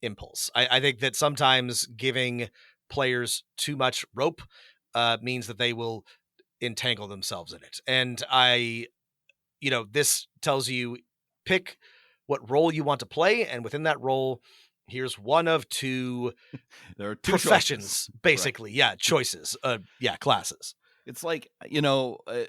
impulse. I think that sometimes giving players too much rope means that they will entangle themselves in it. And this tells you pick what role you want to play, and within that role, here's one of two There are two professions, choices. basically. Right. Yeah, choices. Classes. It's like,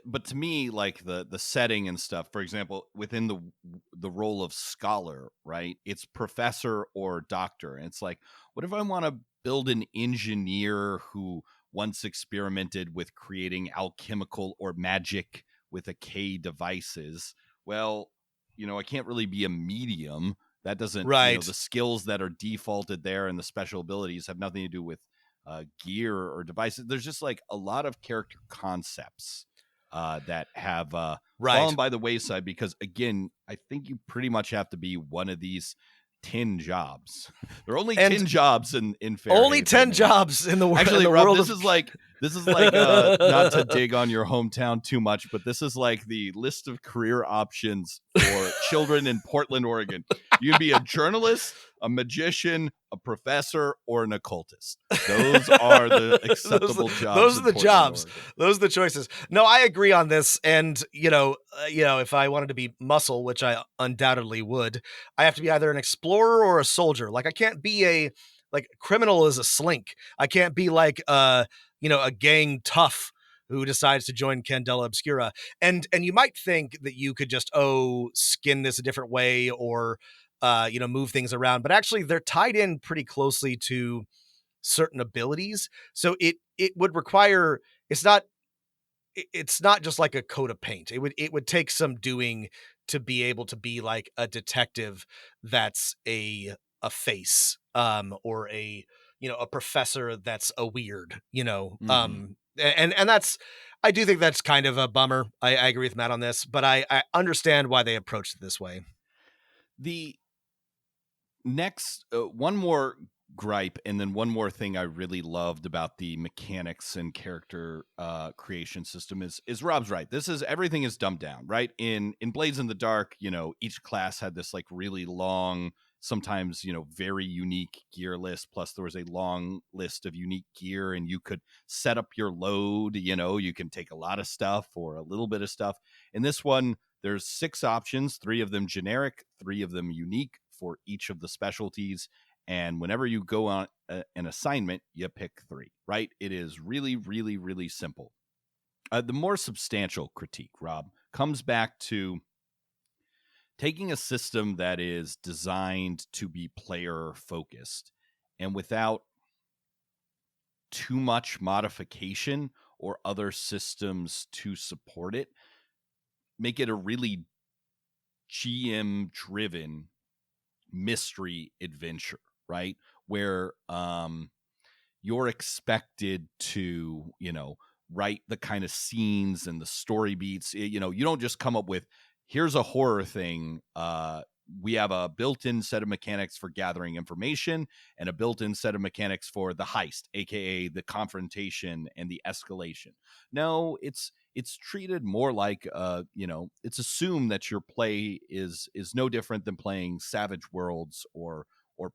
but to me, like the setting and stuff, for example, within the role of scholar, right? It's professor or doctor. And it's like, what if I want to build an engineer who once experimented with creating alchemical or magic with a K devices? Well, I can't really be a medium. That doesn't, right. The skills that are defaulted there and the special abilities have nothing to do with gear or devices. There's just like a lot of character concepts that have fallen by the wayside because, again, I think you pretty much have to be one of these 10 jobs. There are only 10 jobs in Fairhaven. Only 10 jobs in the world. Actually, Rob, this is like not to dig on your hometown too much, but this is like the list of career options for children in Portland, Oregon. You can be a journalist, a magician, a professor, or an occultist. Those are the acceptable jobs. Those are the jobs. Oregon. Those are the choices. No, I agree on this. And, if I wanted to be muscle, which I undoubtedly would, I have to be either an explorer or a soldier. Like, I can't be criminal is a slink. I can't be like, a gang tough who decides to join Candela Obscura. And you might think that you could just, skin this a different way or, move things around, but actually they're tied in pretty closely to certain abilities. So it would require, it's not just like a coat of paint. It would take some doing to be able to be like a detective that's a face, or a professor that's a weird, and that's, I do think that's kind of a bummer. I agree with Matt on this, but I understand why they approached it this way. The next, one more gripe, and then one more thing I really loved about the mechanics and character creation system is Rob's right. Everything is dumbed down, right? In Blades in the Dark, each class had this like really long, sometimes very unique gear list, plus there was a long list of unique gear, and you could set up your load. You can take a lot of stuff or a little bit of stuff. In this one, there's 6 options, 3 of them generic, 3 of them unique for each of the specialties. And whenever you go on an assignment, you pick 3, right? It is really, really, really simple. The more substantial critique, Rob, comes back to taking a system that is designed to be player focused and without too much modification or other systems to support it, make it a really GM driven mystery adventure, right? Where you're expected to, write the kind of scenes and the story beats. You don't just come up with, here's a horror thing. We have a built-in set of mechanics for gathering information and a built-in set of mechanics for the heist, aka the confrontation and the escalation. No, it's treated more like, it's assumed that your play is no different than playing Savage Worlds or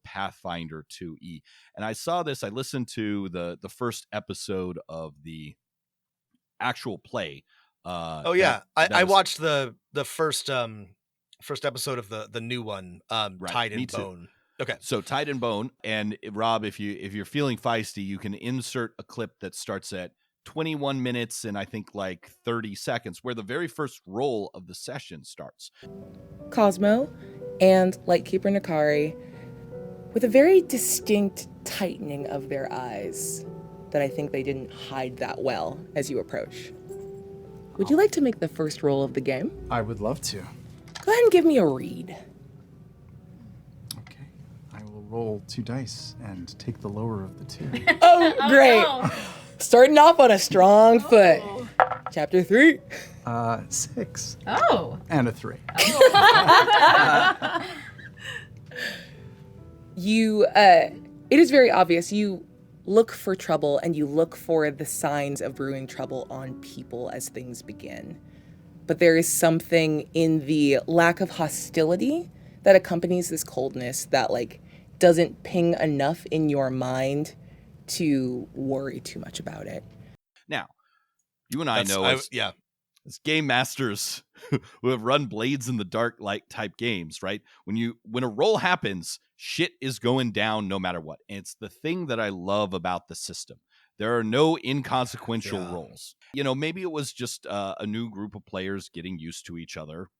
Pathfinder 2E. And I listened to the first episode of the actual play. I watched the first episode of the new one, right, Tide and Bone. Okay. So Tide and Bone, and Rob, if you're feeling feisty, you can insert a clip that starts at 21 minutes and I think like 30 seconds, where the very first roll of the session starts. Cosmo and Lightkeeper Nakari, with a very distinct tightening of their eyes that I think they didn't hide that well as you approach. Would you like to make the first roll of the game? I would love to. Go ahead and give me a read. Okay. I will roll 2 dice and take the lower of the 2. Oh, great. No. Starting off on a strong foot. Chapter 3. 6. Oh. And a 3. It is very obvious. You look for trouble and you look for the signs of brewing trouble on people as things begin. But there is something in the lack of hostility that accompanies this coldness that doesn't ping enough in your mind to worry too much about it. Now, you and I know as game masters who have run Blades in the Dark like type games, right? When a roll happens, shit is going down no matter what. And it's the thing that I love about the system. There are no inconsequential rolls. Maybe it was just a new group of players getting used to each other.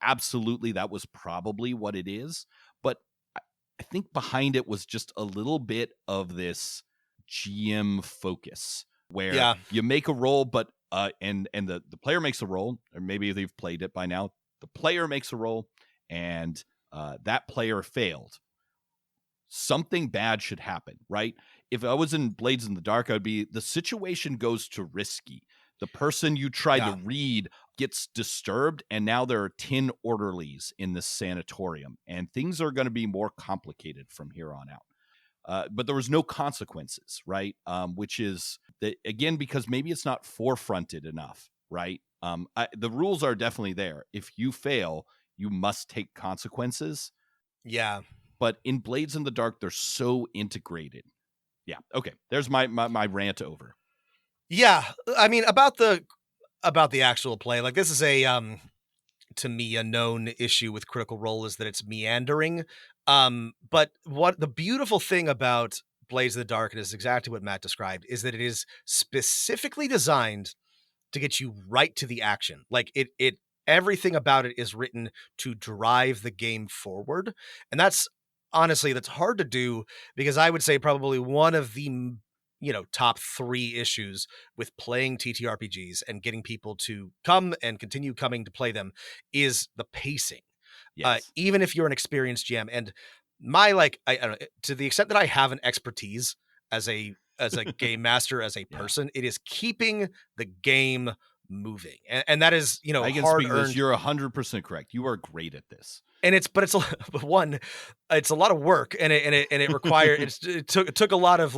Absolutely, that was probably what it is. But I think behind it was just a little bit of this GM focus where you make a roll, but and the player makes a roll, or maybe they've played it by now. The player makes a roll, and that player failed. Something bad should happen, right? If I was in Blades in the Dark, I'd be, the situation goes to risky. The person you tried to read gets disturbed, and now there are 10 orderlies in this sanatorium, and things are going to be more complicated from here on out. But there was no consequences, right? Which is, again, because maybe it's not forefronted enough, right? The rules are definitely there. If you fail, you must take consequences. Yeah. But in Blades in the Dark, they're so integrated. Yeah. Okay. There's my rant over. Yeah. I mean, about the actual play, like, this is to me, a known issue with Critical Role is that it's meandering. But what the beautiful thing about Blades in the Dark, and is exactly what Matt described, is that it is specifically designed to get you right to the action. Like, it everything about it is written to drive the game forward. And that's hard to do, because I would say probably one of the top 3 issues with playing TTRPGs and getting people to come and continue coming to play them is the pacing. Yes. Even if you're an experienced GM, and my, I don't know, to the extent that I have an expertise as a game master, as a person, it is keeping the game moving, and that is I can hard speak to this. earned. You're 100% correct. You are great at this. And it's a lot of work, and it required it took a lot of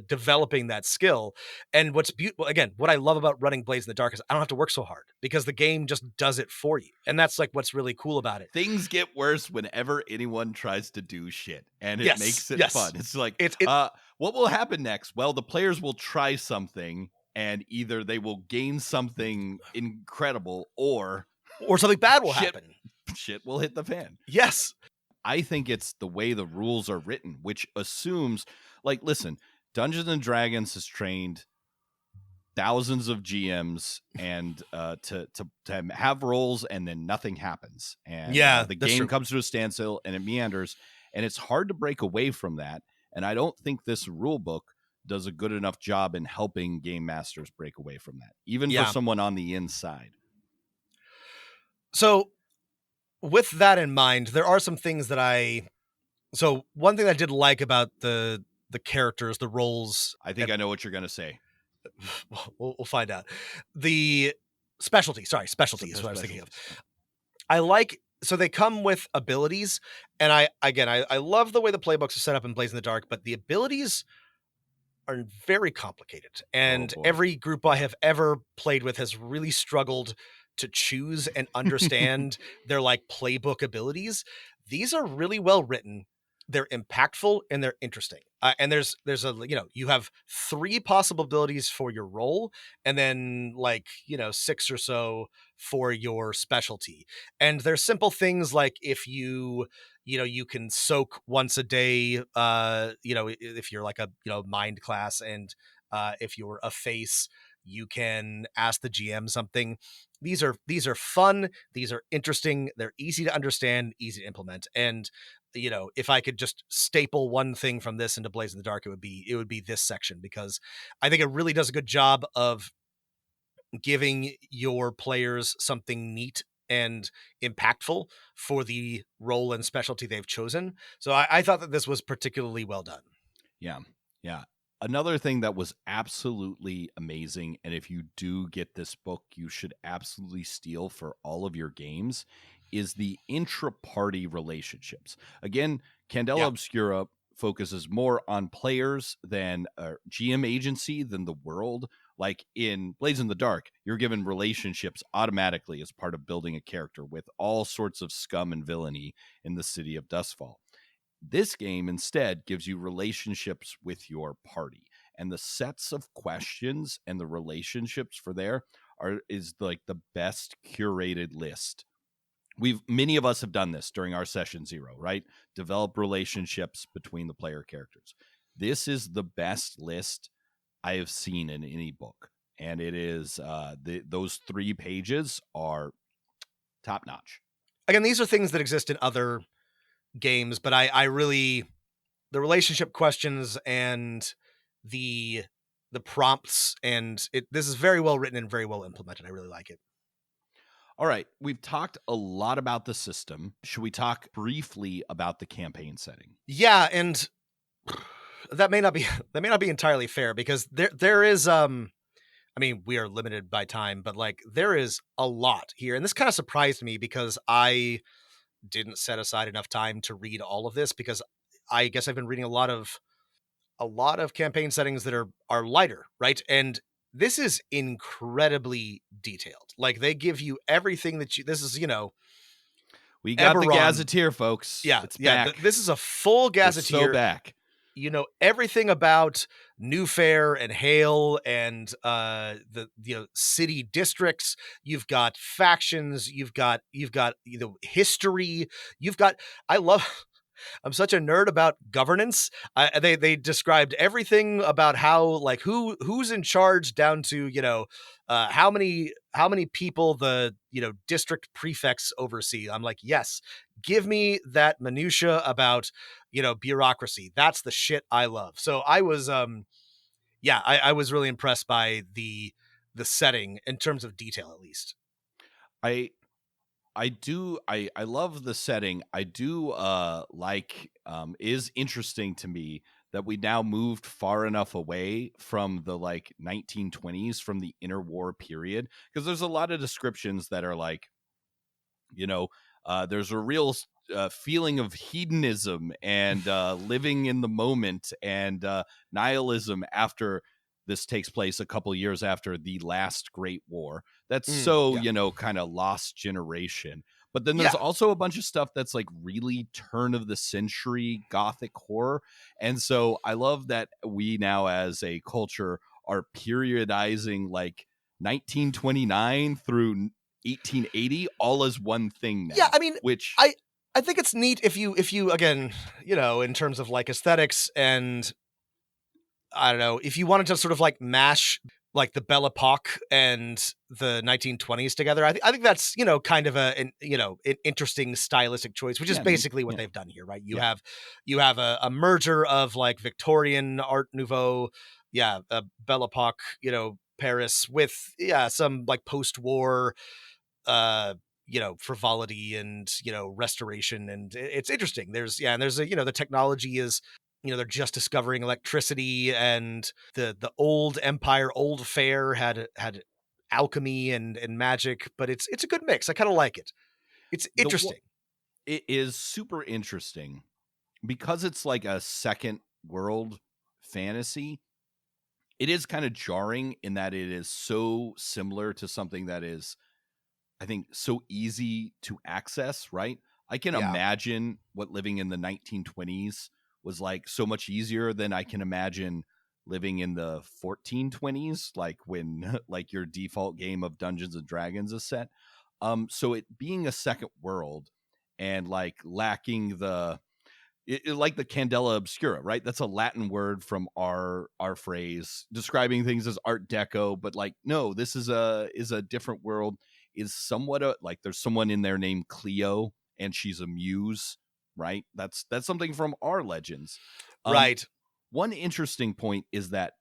developing that skill. And what's beautiful, again, what I love about running Blades in the Dark is I don't have to work so hard, because the game just does it for you. And that's what's really cool about it. Things get worse whenever anyone tries to do shit, and it makes it fun. It's like, what will happen next? Well, the players will try something, and either they will gain something incredible, or something bad will happen. Shit will hit the fan. Yes. I think it's the way the rules are written, which assumes, listen, Dungeons and Dragons has trained thousands of GMs, and to have rolls, and then nothing happens, and the game comes to a standstill, and it meanders, and it's hard to break away from that. And I don't think this rule book does a good enough job in helping game masters break away from that, even for someone on the inside. So, with that in mind, there are some things that one thing I did like about the characters, the roles. I think I know what you're going to say. We'll find out. The specialty is what I was thinking of. I like, so they come with abilities, and I love the way the playbooks are set up in Blades in the Dark, but the abilities are very complicated, and every group I have ever played with has really struggled to choose and understand their playbook abilities. These are really well written. They're impactful, and they're interesting. And there's you have 3 possible abilities for your role, and then 6 or so for your specialty. And there's simple things like, if you can soak once a day, if you're a mind class, and if you're a face, you can ask the GM something. These are fun. These are interesting. They're easy to understand, easy to implement. And if I could just staple one thing from this into Blades in the Dark, it would be this section, because I think it really does a good job of giving your players something neat and impactful for the role and specialty they've chosen. So I thought that this was particularly well done. Yeah. Another thing that was absolutely amazing, and if you do get this book, you should absolutely steal for all of your games, is the intra-party relationships. Again, Candela Obscura focuses more on players than GM agency than the world. Like in Blades in the Dark, you're given relationships automatically as part of building a character with all sorts of scum and villainy in the city of Dustfall. This game instead gives you relationships with your party, and the sets of questions and the relationships for there is like the best curated list. Many of us have done this during our session 0, right? Develop relationships between the player characters. This is the best list I have seen in any book, and it is those 3 pages are top notch. Again, these are things that exist in other games, but I really, the relationship questions and the prompts, and this is very well written and very well implemented. I really like it. All right, we've talked a lot about the system. Should we talk briefly about the campaign setting? Yeah, and that may not be entirely fair, because there is I mean, we are limited by time, but like there is a lot here, and this kind of surprised me because I didn't set aside enough time to read all of this, because I guess I've been reading a lot of campaign settings that are lighter, right? And this is incredibly detailed. Like they give you everything that this is, we got Eberron. The Gazetteer, folks. Yeah, it's yeah. back. This is a full Gazetteer. We're so back. You know everything about New Fair and Hale and the city districts. You've got factions. You've got history. I'm such a nerd about governance. They described everything about how, like, who's in charge, down to how many people the district prefects oversee. I'm like, yes, give me that minutia about bureaucracy. That's the shit I love. So I was I was really impressed by the setting in terms of detail, at least. I love the setting. I do is interesting to me that we now moved far enough away from the 1920s, from the interwar period, because there's a lot of descriptions that are like, there's a real feeling of hedonism and living in the moment and nihilism after this takes place a couple years after the last Great War. That's kind of lost generation. But then there's also a bunch of stuff that's like really turn of the century Gothic horror. And so I love that we now as a culture are periodizing like 1929 through 1880 all as one thing now. Yeah, I mean, which I think it's neat if you again, in terms of like aesthetics, and I don't know, if you wanted to sort of like mash like the Belle Epoque and the 1920s together, I think that's kind of an interesting stylistic choice, which is basically what they've done here, right? You have a merger of like Victorian Art Nouveau, Belle Epoque, Paris, with some like post-war frivolity and restoration, and it's interesting. There's the technology is, they're just discovering electricity, and the old empire, old fair had alchemy and magic, but it's a good mix. I kind of like it. It's interesting. It is super interesting because it's like a second world fantasy. It is kind of jarring in that it is so similar to something that is, I think, so easy to access, right? I can imagine what living in the 1920s was like so much easier than I can imagine living in the 1420s, like when like your default game of Dungeons and Dragons is set. So it being a second world and like lacking like the Candela Obscura, right? That's a Latin word from our phrase describing things as Art Deco, but like, no, this is a different world. Is somewhat like there's someone in there named Cleo, and she's a muse, right? That's something from our legends, right? One interesting point is that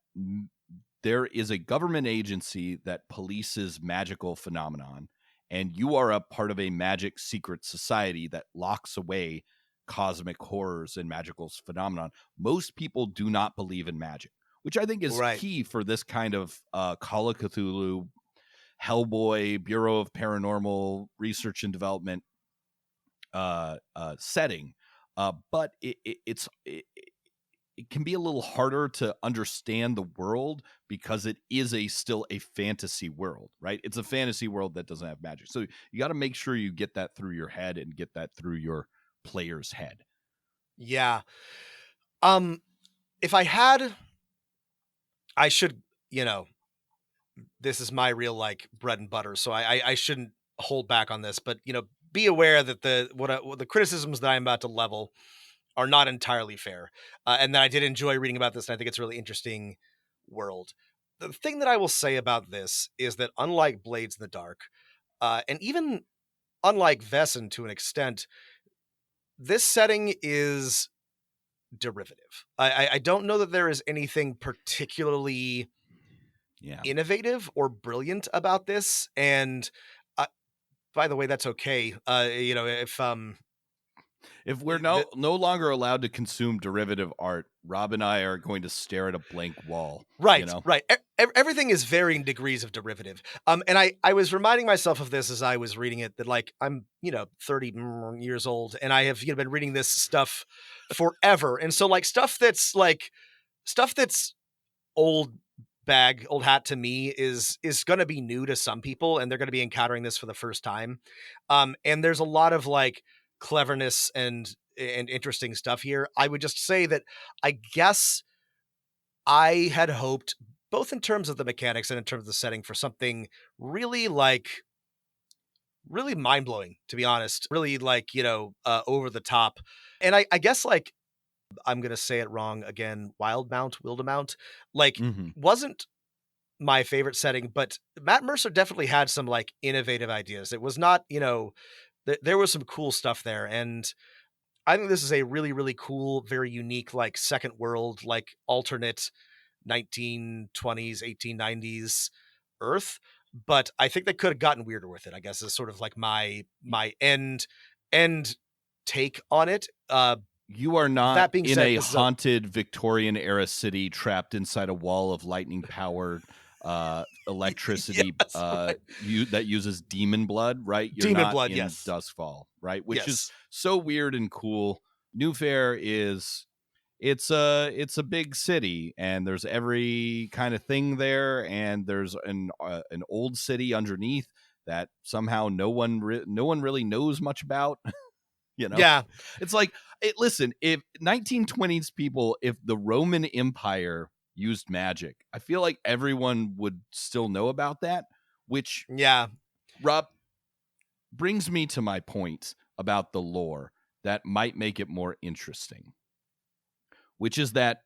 there is a government agency that polices magical phenomenon, and you are a part of a magic secret society that locks away cosmic horrors and magical phenomenon. Most people do not believe in magic, which I think is key for this kind of Call of Cthulhu, Hellboy, Bureau of Paranormal Research and Development setting. But it can be a little harder to understand the world because it is still a fantasy world, right? It's a fantasy world that doesn't have magic. So you got to make sure you get that through your head and get that through your player's head. Yeah. Um, if I had, I should, you know, this is my real like bread and butter, so I shouldn't hold back on this, but be aware that what the criticisms that I'm about to level are not entirely fair, and that I did enjoy reading about this, and I think it's a really interesting world. The thing that I will say about this is that unlike Blades in the Dark, and even unlike Vesson to an extent, this setting is derivative. I don't know that there is anything particularly Yeah. innovative or brilliant about this, and uh, by the way, that's okay. If we're The, no longer allowed to consume derivative art, Rob and I are going to stare at a blank wall. right, right. Everything is varying degrees of derivative. And I was reminding myself of this as I was reading it, that like I'm 30 years old, and I have been reading this stuff forever, and so like stuff that's old old hat to me is going to be new to some people, and they're going to be encountering this for the first time. And there's a lot of like cleverness and interesting stuff here. I would just say that I guess I had hoped, both in terms of the mechanics and in terms of the setting, for something really really mind-blowing, to be honest, really like over the top. And I guess like, I'm gonna say it wrong again, Wildemount, like, Mm-hmm. wasn't my favorite setting, but Matt Mercer definitely had some like innovative ideas. It was not, there was some cool stuff there, and I think this is a really, really cool, very unique, like second world, like alternate 1920s, 1890s Earth. But I think they could have gotten weirder with it, I guess, is sort of like my end take on it. You are not That being in said, a this is haunted Victorian era city trapped inside a wall of lightning powered electricity yes, right. that uses demon blood, right? You're Demon not blood, in yes. Duskfall, right? Which is Yes. so weird and cool. New Fair is it's a big city, and there's every kind of thing there, and there's an old city underneath that somehow no one really knows much about. Yeah. It's like, listen, if 1920s people, if the Roman Empire used magic, I feel like everyone would still know about that, which, Yeah. Rob, brings me to my point about the lore that might make it more interesting, which is that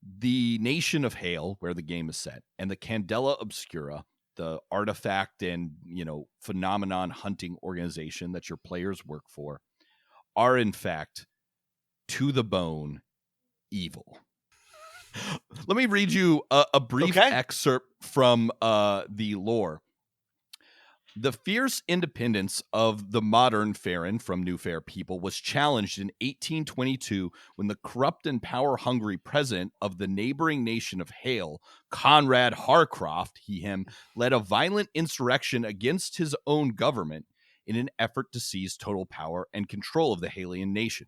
the nation of Hale, where the game is set, and the Candela Obscura, the artifact and phenomenon hunting organization that your players work for, are in fact to the bone evil. Let me read you a brief Okay. excerpt from the lore. The fierce independence of the modern Farron from New Fair people was challenged in 1822 when the corrupt and power-hungry president of the neighboring nation of Hale, Conrad Harcroft, him, led a violent insurrection against his own government in an effort to seize total power and control of the Halian nation.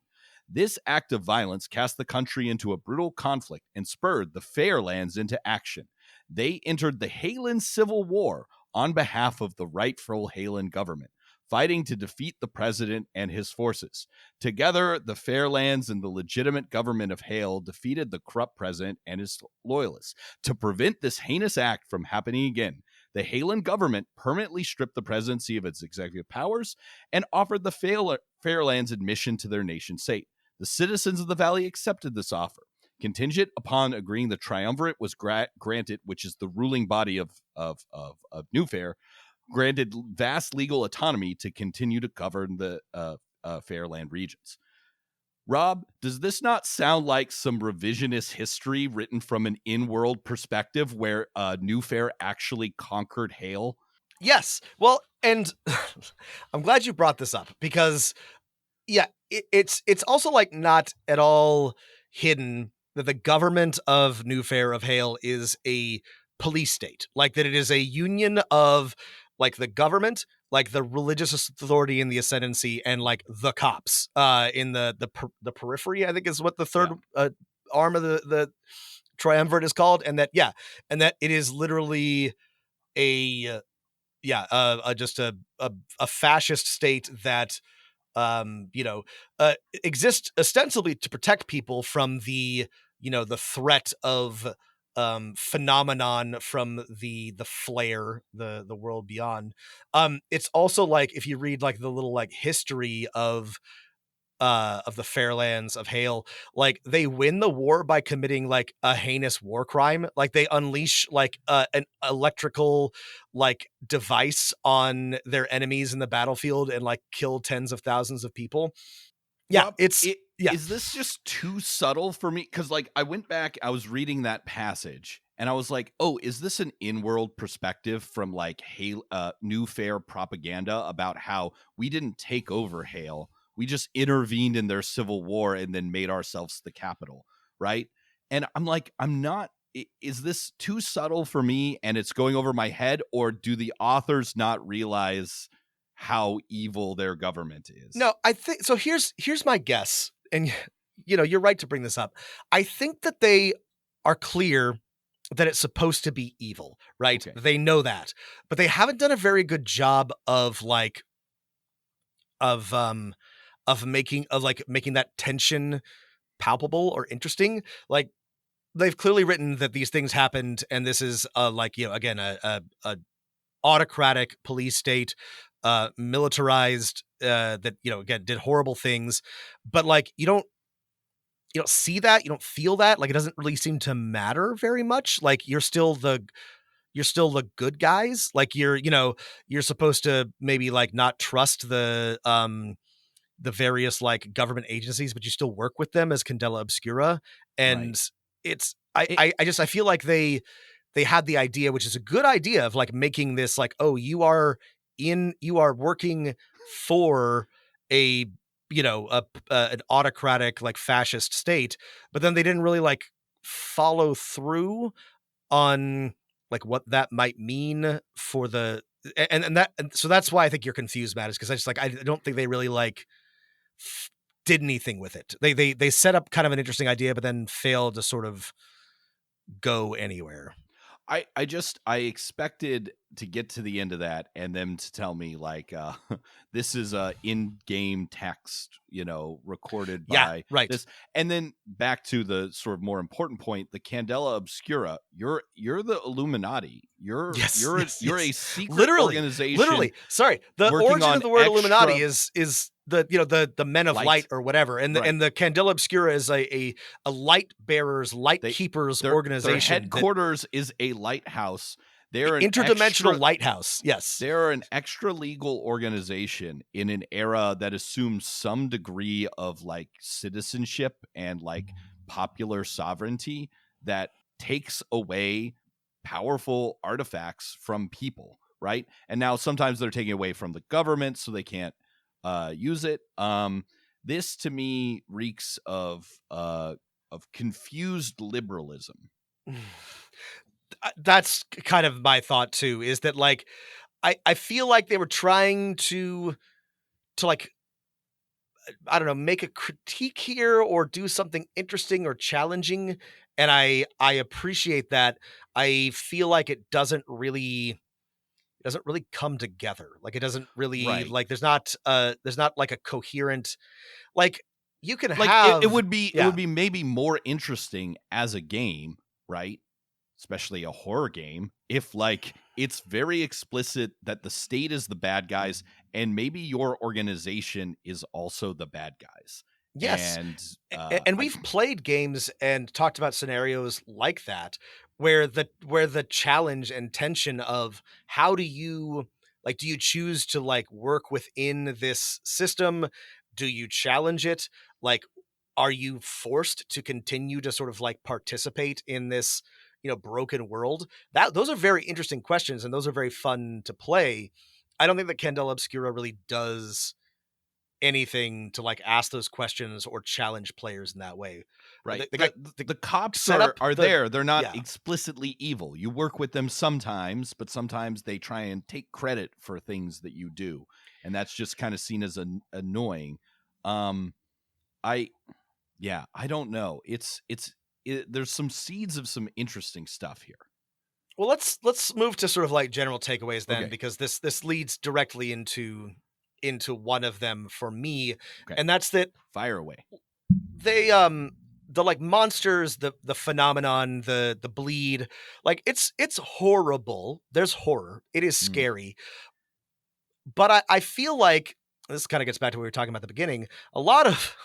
This act of violence cast the country into a brutal conflict and spurred the Fairlands into action. They entered the Halan Civil War on behalf of the rightful Halan government, fighting to defeat the president and his forces. Together, the Fairlands and the legitimate government of Hale defeated the corrupt president and his loyalists. To prevent this heinous act from happening again, the Halan government permanently stripped the presidency of its executive powers and offered the Fairlands admission to their nation state. The citizens of the valley accepted this offer, contingent upon agreeing the triumvirate was granted, which is the ruling body of New Fair, granted vast legal autonomy to continue to govern the Fairland regions. Rob, does this not sound like some revisionist history written from an in-world perspective where New Fair actually conquered Hale? Yes. Well, and I'm glad you brought this up, because it's also like not at all hidden that the government of New Fair of Hale is a police state, like that it is a union of like the government, like the religious authority in the ascendancy, and like the cops in the periphery, I think is what the third arm of the triumvirate is called. And that and that it is literally a just a fascist state that you know, exist ostensibly to protect people from the, you know, the threat of phenomenon from the flare, the world beyond. It's also like if you read like the little like history of the Fairlands of Hale, like they win the war by committing like a heinous war crime. Like they unleash like an electrical like device on their enemies in the battlefield and like kill tens of thousands of people. Yeah, Rob, it's yeah. is this just too subtle for me? Because like I went back, I was reading that passage, and I was like, "Oh, is this an in-world perspective from like Hale, New Fair propaganda about how we didn't take over Hale, we just intervened in their civil war and then made ourselves the capital, right?" And I'm like, I'm not. Is this too subtle for me, and it's going over my head, or do the authors not realize how evil their government is? No, I think so. Here's my guess, and you know, you're right to bring this up. I think that they are clear that it's supposed to be evil, right? Okay. They know that, but they haven't done a very good job of like of making that tension palpable or interesting. Like they've clearly written that these things happened, and this is like, you know, again, a autocratic police state, militarized, that, you know, again, did horrible things, but like you don't see that, you don't feel that, like it doesn't really seem to matter very much. Like you're still the good guys. Like you're, you know, you're supposed to maybe like not trust the various like government agencies, but you still work with them as Candela Obscura. And Right. it's It- I feel like they had the idea, which is a good idea, of like making this like, oh, you are working for a, you know, an autocratic like fascist state, but then they didn't really like follow through on like what that might mean for the and so that's why I think you're confused, Matt, is because I don't think they really like did anything with it. They set up kind of an interesting idea, but then failed to sort of go anywhere. I expected to get to the end of that and them to tell me like this is a in-game text, you know, recorded Yeah, by right. this. And then back to the sort of more important point, the Candela Obscura, you're the Illuminati. You're Yes, you're a yes. secret organization. Literally. Sorry. The working origin on of the word Illuminati extra is the, you know, the men of light. light or whatever. And Right. and the Candela Obscura is a light bearers, light keepers their organization. headquarters is a lighthouse. They're an interdimensional lighthouse. Yes. They're an extra legal organization in an era that assumes some degree of like citizenship and like popular sovereignty that takes away powerful artifacts from people, right? And now sometimes they're taking away from the government so they can't use it. This to me reeks of confused liberalism. That's kind of my thought too, is that like I feel like they were trying to like, I don't know, make a critique here or do something interesting or challenging, and I appreciate that. I feel like it doesn't really come together. Like it doesn't really Right. like there's not like a coherent, like you can Like have it would be yeah. maybe more interesting as a game, right? Especially a horror game, if like it's very explicit that the state is the bad guys and maybe your organization is also the bad guys. Yes. And And we've played games and talked about scenarios like that where the challenge and tension of how do you like, do you choose to like work within this system? Do you challenge it? Like, are you forced to continue to sort of like participate in this, you know, broken world? Those are very interesting questions, and those are very fun to play. I don't think that Candela Obscura really does anything to like ask those questions or challenge players in that way. right, The cops set are up there. They're not yeah. explicitly evil. You work with them sometimes, but sometimes they try and take credit for things that you do, and that's just kind of seen as annoying. I don't know. There's some seeds of some interesting stuff here. Well, let's move to sort of like general takeaways then, Okay. because this leads directly into into one of them for me. Okay. And that's that Fire away. they the like monsters, the phenomenon, the bleed, like it's horrible. There's horror. It is scary. But I feel like this kind of gets back to what we were talking about at the beginning. A lot of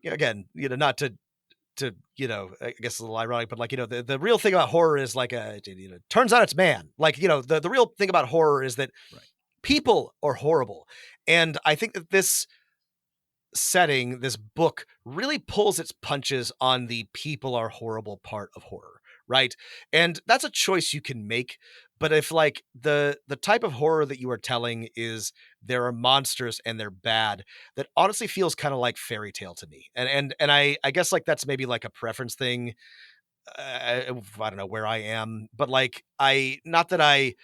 again, not to I guess a little ironic, but like, the real thing about horror is like turns out it's man. Like, the real thing about horror is that people are horrible. And I think that this setting, this book really pulls its punches on the people are horrible part of horror, right? And that's a choice you can make. But if like the type of horror that you are telling is there are monsters and they're bad, that honestly feels kind of like fairy tale to me. And I guess like that's maybe like a preference thing. I don't know where I am, but like not that I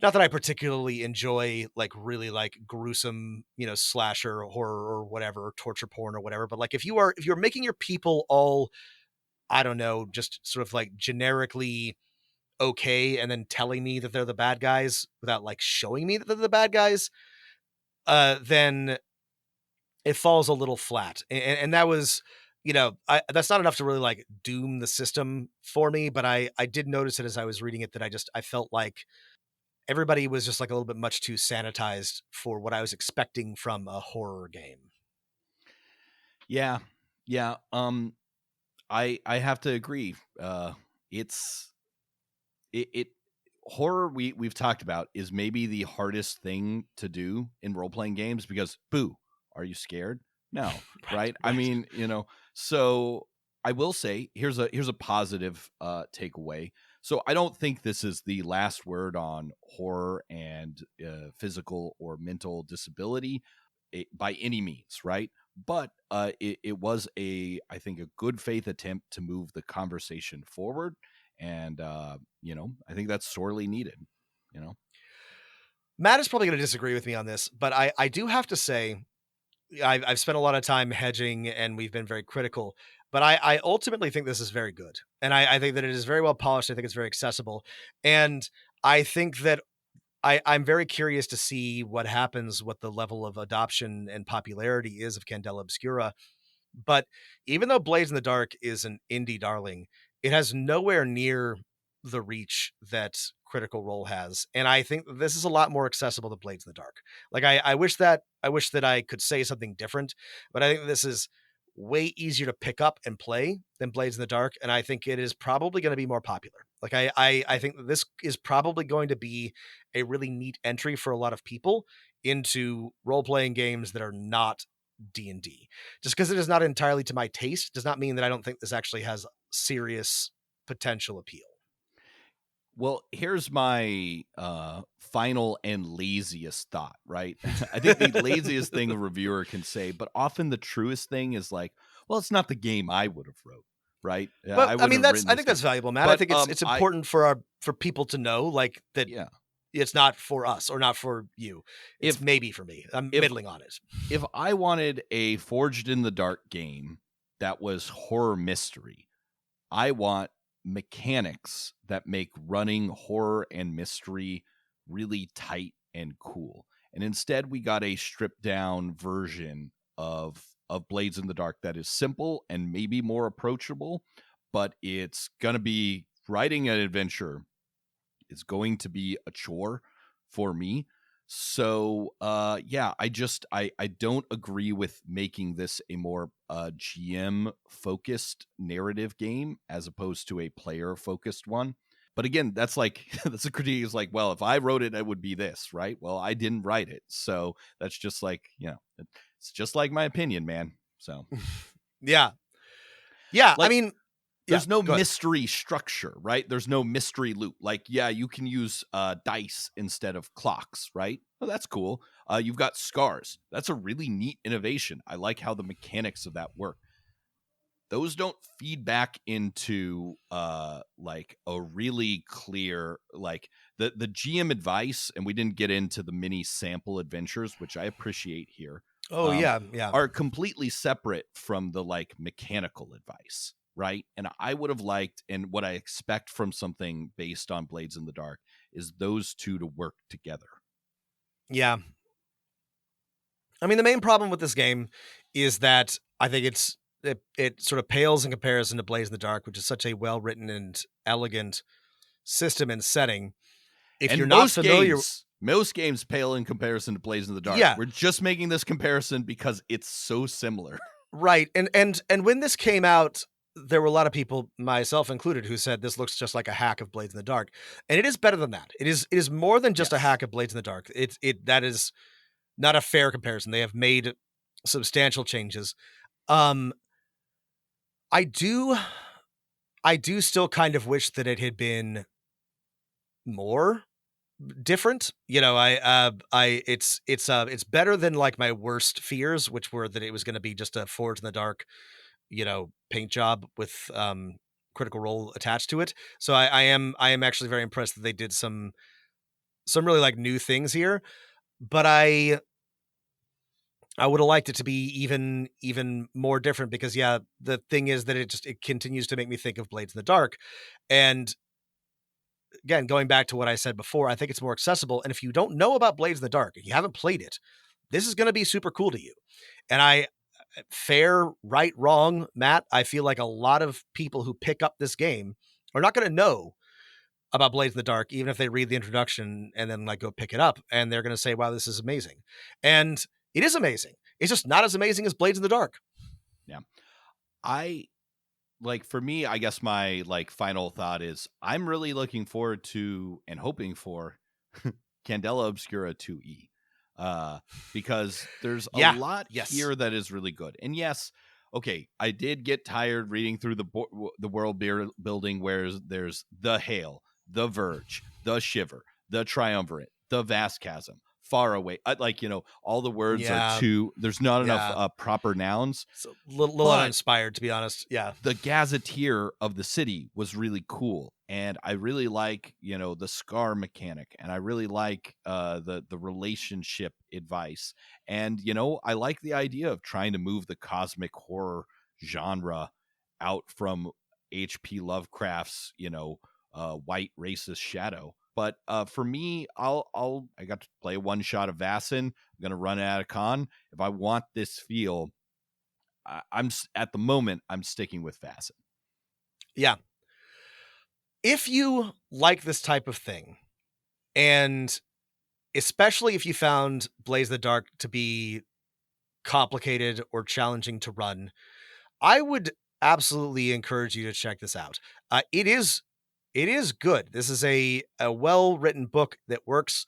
particularly enjoy like really like gruesome, slasher horror or whatever, torture porn or whatever. But like if you're making your people all, I don't know, just sort of like generically okay, and then telling me that they're the bad guys without like showing me that they're the bad guys, then it falls a little flat. And that was, that's not enough to really like doom the system for me. But I did notice it as I was reading it that I felt like everybody was just like a little bit much too sanitized for what I was expecting from a horror game. Yeah. Yeah. I have to agree. It's horror we've talked about is maybe the hardest thing to do in role-playing games because boo, are you scared? No. Right? I mean, so I will say here's a positive takeaway. So I don't think this is the last word on horror and physical or mental disability by any means, right? But it was I think a good faith attempt to move the conversation forward. And, I think that's sorely needed, Matt is probably going to disagree with me on this, but I do have to say, I've spent a lot of time hedging and we've been very critical, but I ultimately think this is very good. And I think that it is very well polished. I think it's very accessible. And I think that I'm very curious to see what happens, what the level of adoption and popularity is of Candela Obscura. But even though Blades in the Dark is an indie darling, it has nowhere near the reach that Critical Role has. And I think this is a lot more accessible than Blades in the Dark. Like I wish that I could say something different, but I think this is way easier to pick up and play than Blades in the Dark. And I think it is probably going to be more popular. Like I think that this is probably going to be a really neat entry for a lot of people into role-playing games that are not D&D. Just because it is not entirely to my taste does not mean that I don't think this actually has serious potential appeal. Well, here's my final and laziest thought, right? I think the laziest thing a reviewer can say, but often the truest thing is like, well, it's not the game I would have wrote, right? But I mean, I think that's valuable, Matt. But, I think it's important for people to know, like that. Yeah. It's not for us or not for you. It's maybe for me. I'm middling on it. If I wanted a Forged in the Dark game that was horror mystery, I want mechanics that make running horror and mystery really tight and cool. And instead we got a stripped down version of Blades in the Dark that is simple and maybe more approachable, but it's going to be writing an adventure. It's going to be a chore for me. So I don't agree with making this a more GM focused narrative game as opposed to a player focused one. But again, that's like that's a critique is like, well, if I wrote it, it would be this, right? Well, I didn't write it. So that's just like, it's just like my opinion, man. So yeah. Like, I mean, there's no mystery structure, right? There's no mystery loop. Like, yeah, you can use dice instead of clocks, right? Oh, that's cool. You've got scars. That's a really neat innovation. I like how the mechanics of that work. Those don't feed back into like a really clear, like the GM advice, and we didn't get into the mini sample adventures, which I appreciate here. Oh, yeah. Are completely separate from the like mechanical advice. Right. And I would have liked, and what I expect from something based on Blades in the Dark is those two to work together. Yeah. I mean, the main problem with this game is that I think it sort of pales in comparison to Blaze in the Dark, which is such a well-written and elegant system and setting. If And you're not familiar, most games pale in comparison to Blaze in the Dark. Yeah. We're just making this comparison because it's so similar. right? And when this came out, there were a lot of people, myself included, who said this looks just like a hack of Blades in the Dark, and it is better than that. It is more than just a Yes. hack of Blades in the Dark. That is not a fair comparison. They have made substantial changes. I do still kind of wish that it had been more different. You know, it's better than like my worst fears, which were that it was going to be just a Forge in the Dark, paint job with Critical Role attached to it. So I am actually very impressed that they did some really like new things here. But I would have liked it to be even more different, because the thing is that it continues to make me think of Blades in the Dark. And again, going back to what I said before, I think it's more accessible. And if you don't know about Blades in the Dark, if you haven't played it, this is going to be super cool to you. And fair, right, wrong, Matt, I feel like a lot of people who pick up this game are not going to know about Blades in the Dark, even if they read the introduction and then like go pick it up, and they're going to say, wow, this is amazing. And it is amazing. It's just not as amazing as Blades in the Dark. Yeah. For me, I guess my final thought is I'm really looking forward to and hoping for Candela Obscura 2E. Because there's a lot here that is really good. And yes, okay, I did get tired reading through the world building where there's the Hail, the Verge, the Shiver, the Triumvirate, the Vast Chasm, Far Away. All the words are too. There's not enough proper nouns. It's a little uninspired, to be honest. Yeah. The gazetteer of the city was really cool. And I really like, the scar mechanic, and I really like the relationship advice. And, I like the idea of trying to move the cosmic horror genre out from H.P. Lovecraft's, white racist shadow. But for me, I got to play one shot of Vaesen. I'm going to run it at a con. If I want this feel, I'm at the moment, I'm sticking with Vaesen. Yeah. If you like this type of thing, and especially if you found Blaze the Dark to be complicated or challenging to run, I would absolutely encourage you to check this out. It is good. This is a well-written book that works.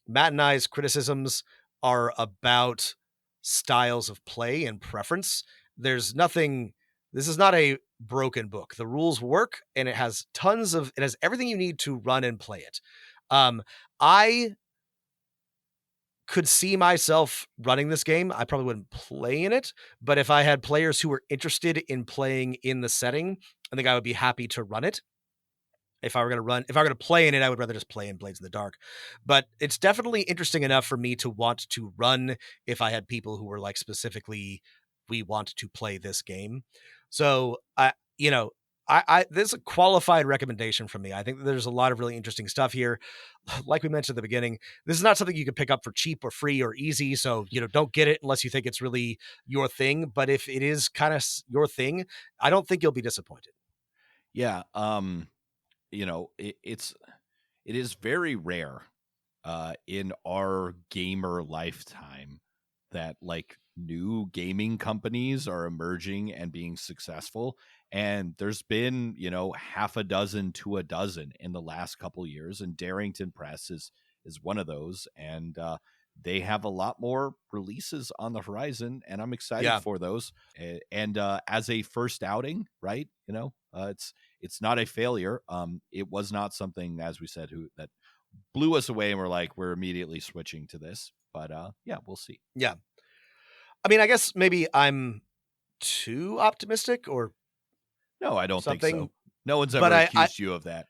Matt and I's criticisms are about styles of play and preference. This is not a broken book. The rules work, and it has everything you need to run and play it. I could see myself running this game. I probably wouldn't play in it, but if I had players who were interested in playing in the setting, I think I would be happy to run it. If I were going to play in it, I would rather just play in Blades in the Dark. But it's definitely interesting enough for me to want to run if I had people who were like specifically, we want to play this game. So this is a qualified recommendation from me. I think that there's a lot of really interesting stuff here. Like we mentioned at the beginning, this is not something you can pick up for cheap or free or easy. So, don't get it unless you think it's really your thing. But if it is kind of your thing, I don't think you'll be disappointed. Yeah. It is very rare in our gamer lifetime that new gaming companies are emerging and being successful. And there's been, half a dozen to a dozen in the last couple years. And Darrington Press is one of those. And they have a lot more releases on the horizon, and I'm excited for those. And as a first outing, right? It's not a failure. It was not something, as we said, that blew us away, and we're immediately switching to this. But we'll see. Yeah. I mean, I guess maybe I'm too optimistic, or no, I don't think something. So. No one's ever accused you of that.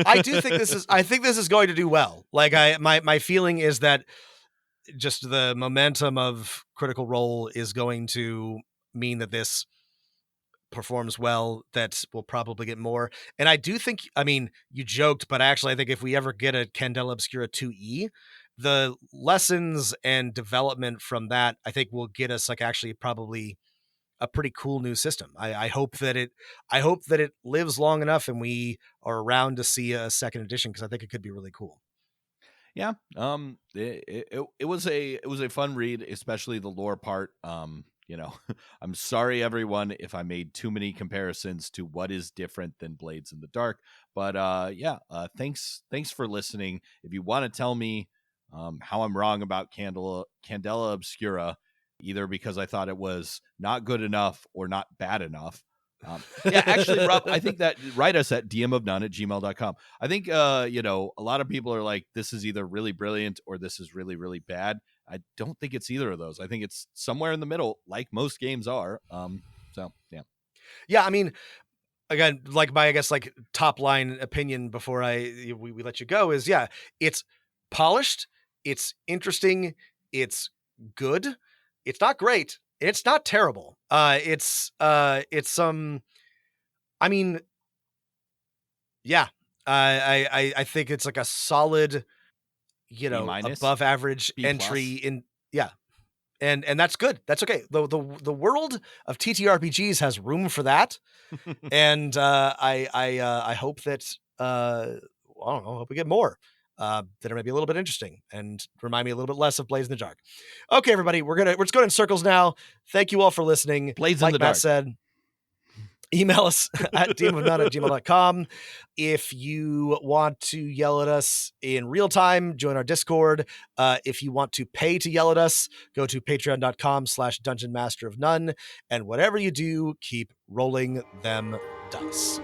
I do think I think this is going to do well. My feeling is that just the momentum of Critical Role is going to mean that this performs well, that we'll probably get more. And I do think, I mean, you joked, but actually I think if we ever get a Candela Obscura 2E, the lessons and development from that, I think, will get us like actually probably a pretty cool new system. I hope that it lives long enough and we are around to see a second edition, because I think it could be really cool. Yeah. It was a fun read, especially the lore part. I'm sorry everyone if I made too many comparisons to what is different than Blades in the Dark, but thanks for listening. If you want to tell me how I'm wrong about Candela Obscura, either because I thought it was not good enough or not bad enough, actually, Rob, I think that write us at dmofnone@gmail.com. I think, a lot of people are like, this is either really brilliant or this is really, really bad. I don't think it's either of those. I think it's somewhere in the middle, like most games are. So, yeah. Yeah, I mean, again, like my, I guess, like top line opinion before we let you go is, yeah, it's polished, it's interesting, it's good, it's not great, it's not terrible. It's some, I mean, yeah, I think it's like a solid, B-, above average B+. entry in, yeah. And that's good. That's okay. The world of TTRPGs has room for that. And I hope that I don't know, I hope we get more that are maybe a little bit interesting and remind me a little bit less of Blades in the Dark. Okay, everybody, we're just going in circles now. Thank you all for listening. Blades like in the Matt Dark said, email us at dmofnone@gmail.com. If you want to yell at us in real time, join our Discord. If you want to pay to yell at us, go to patreon.com/Dungeon Master of None. And whatever you do, keep rolling them dice.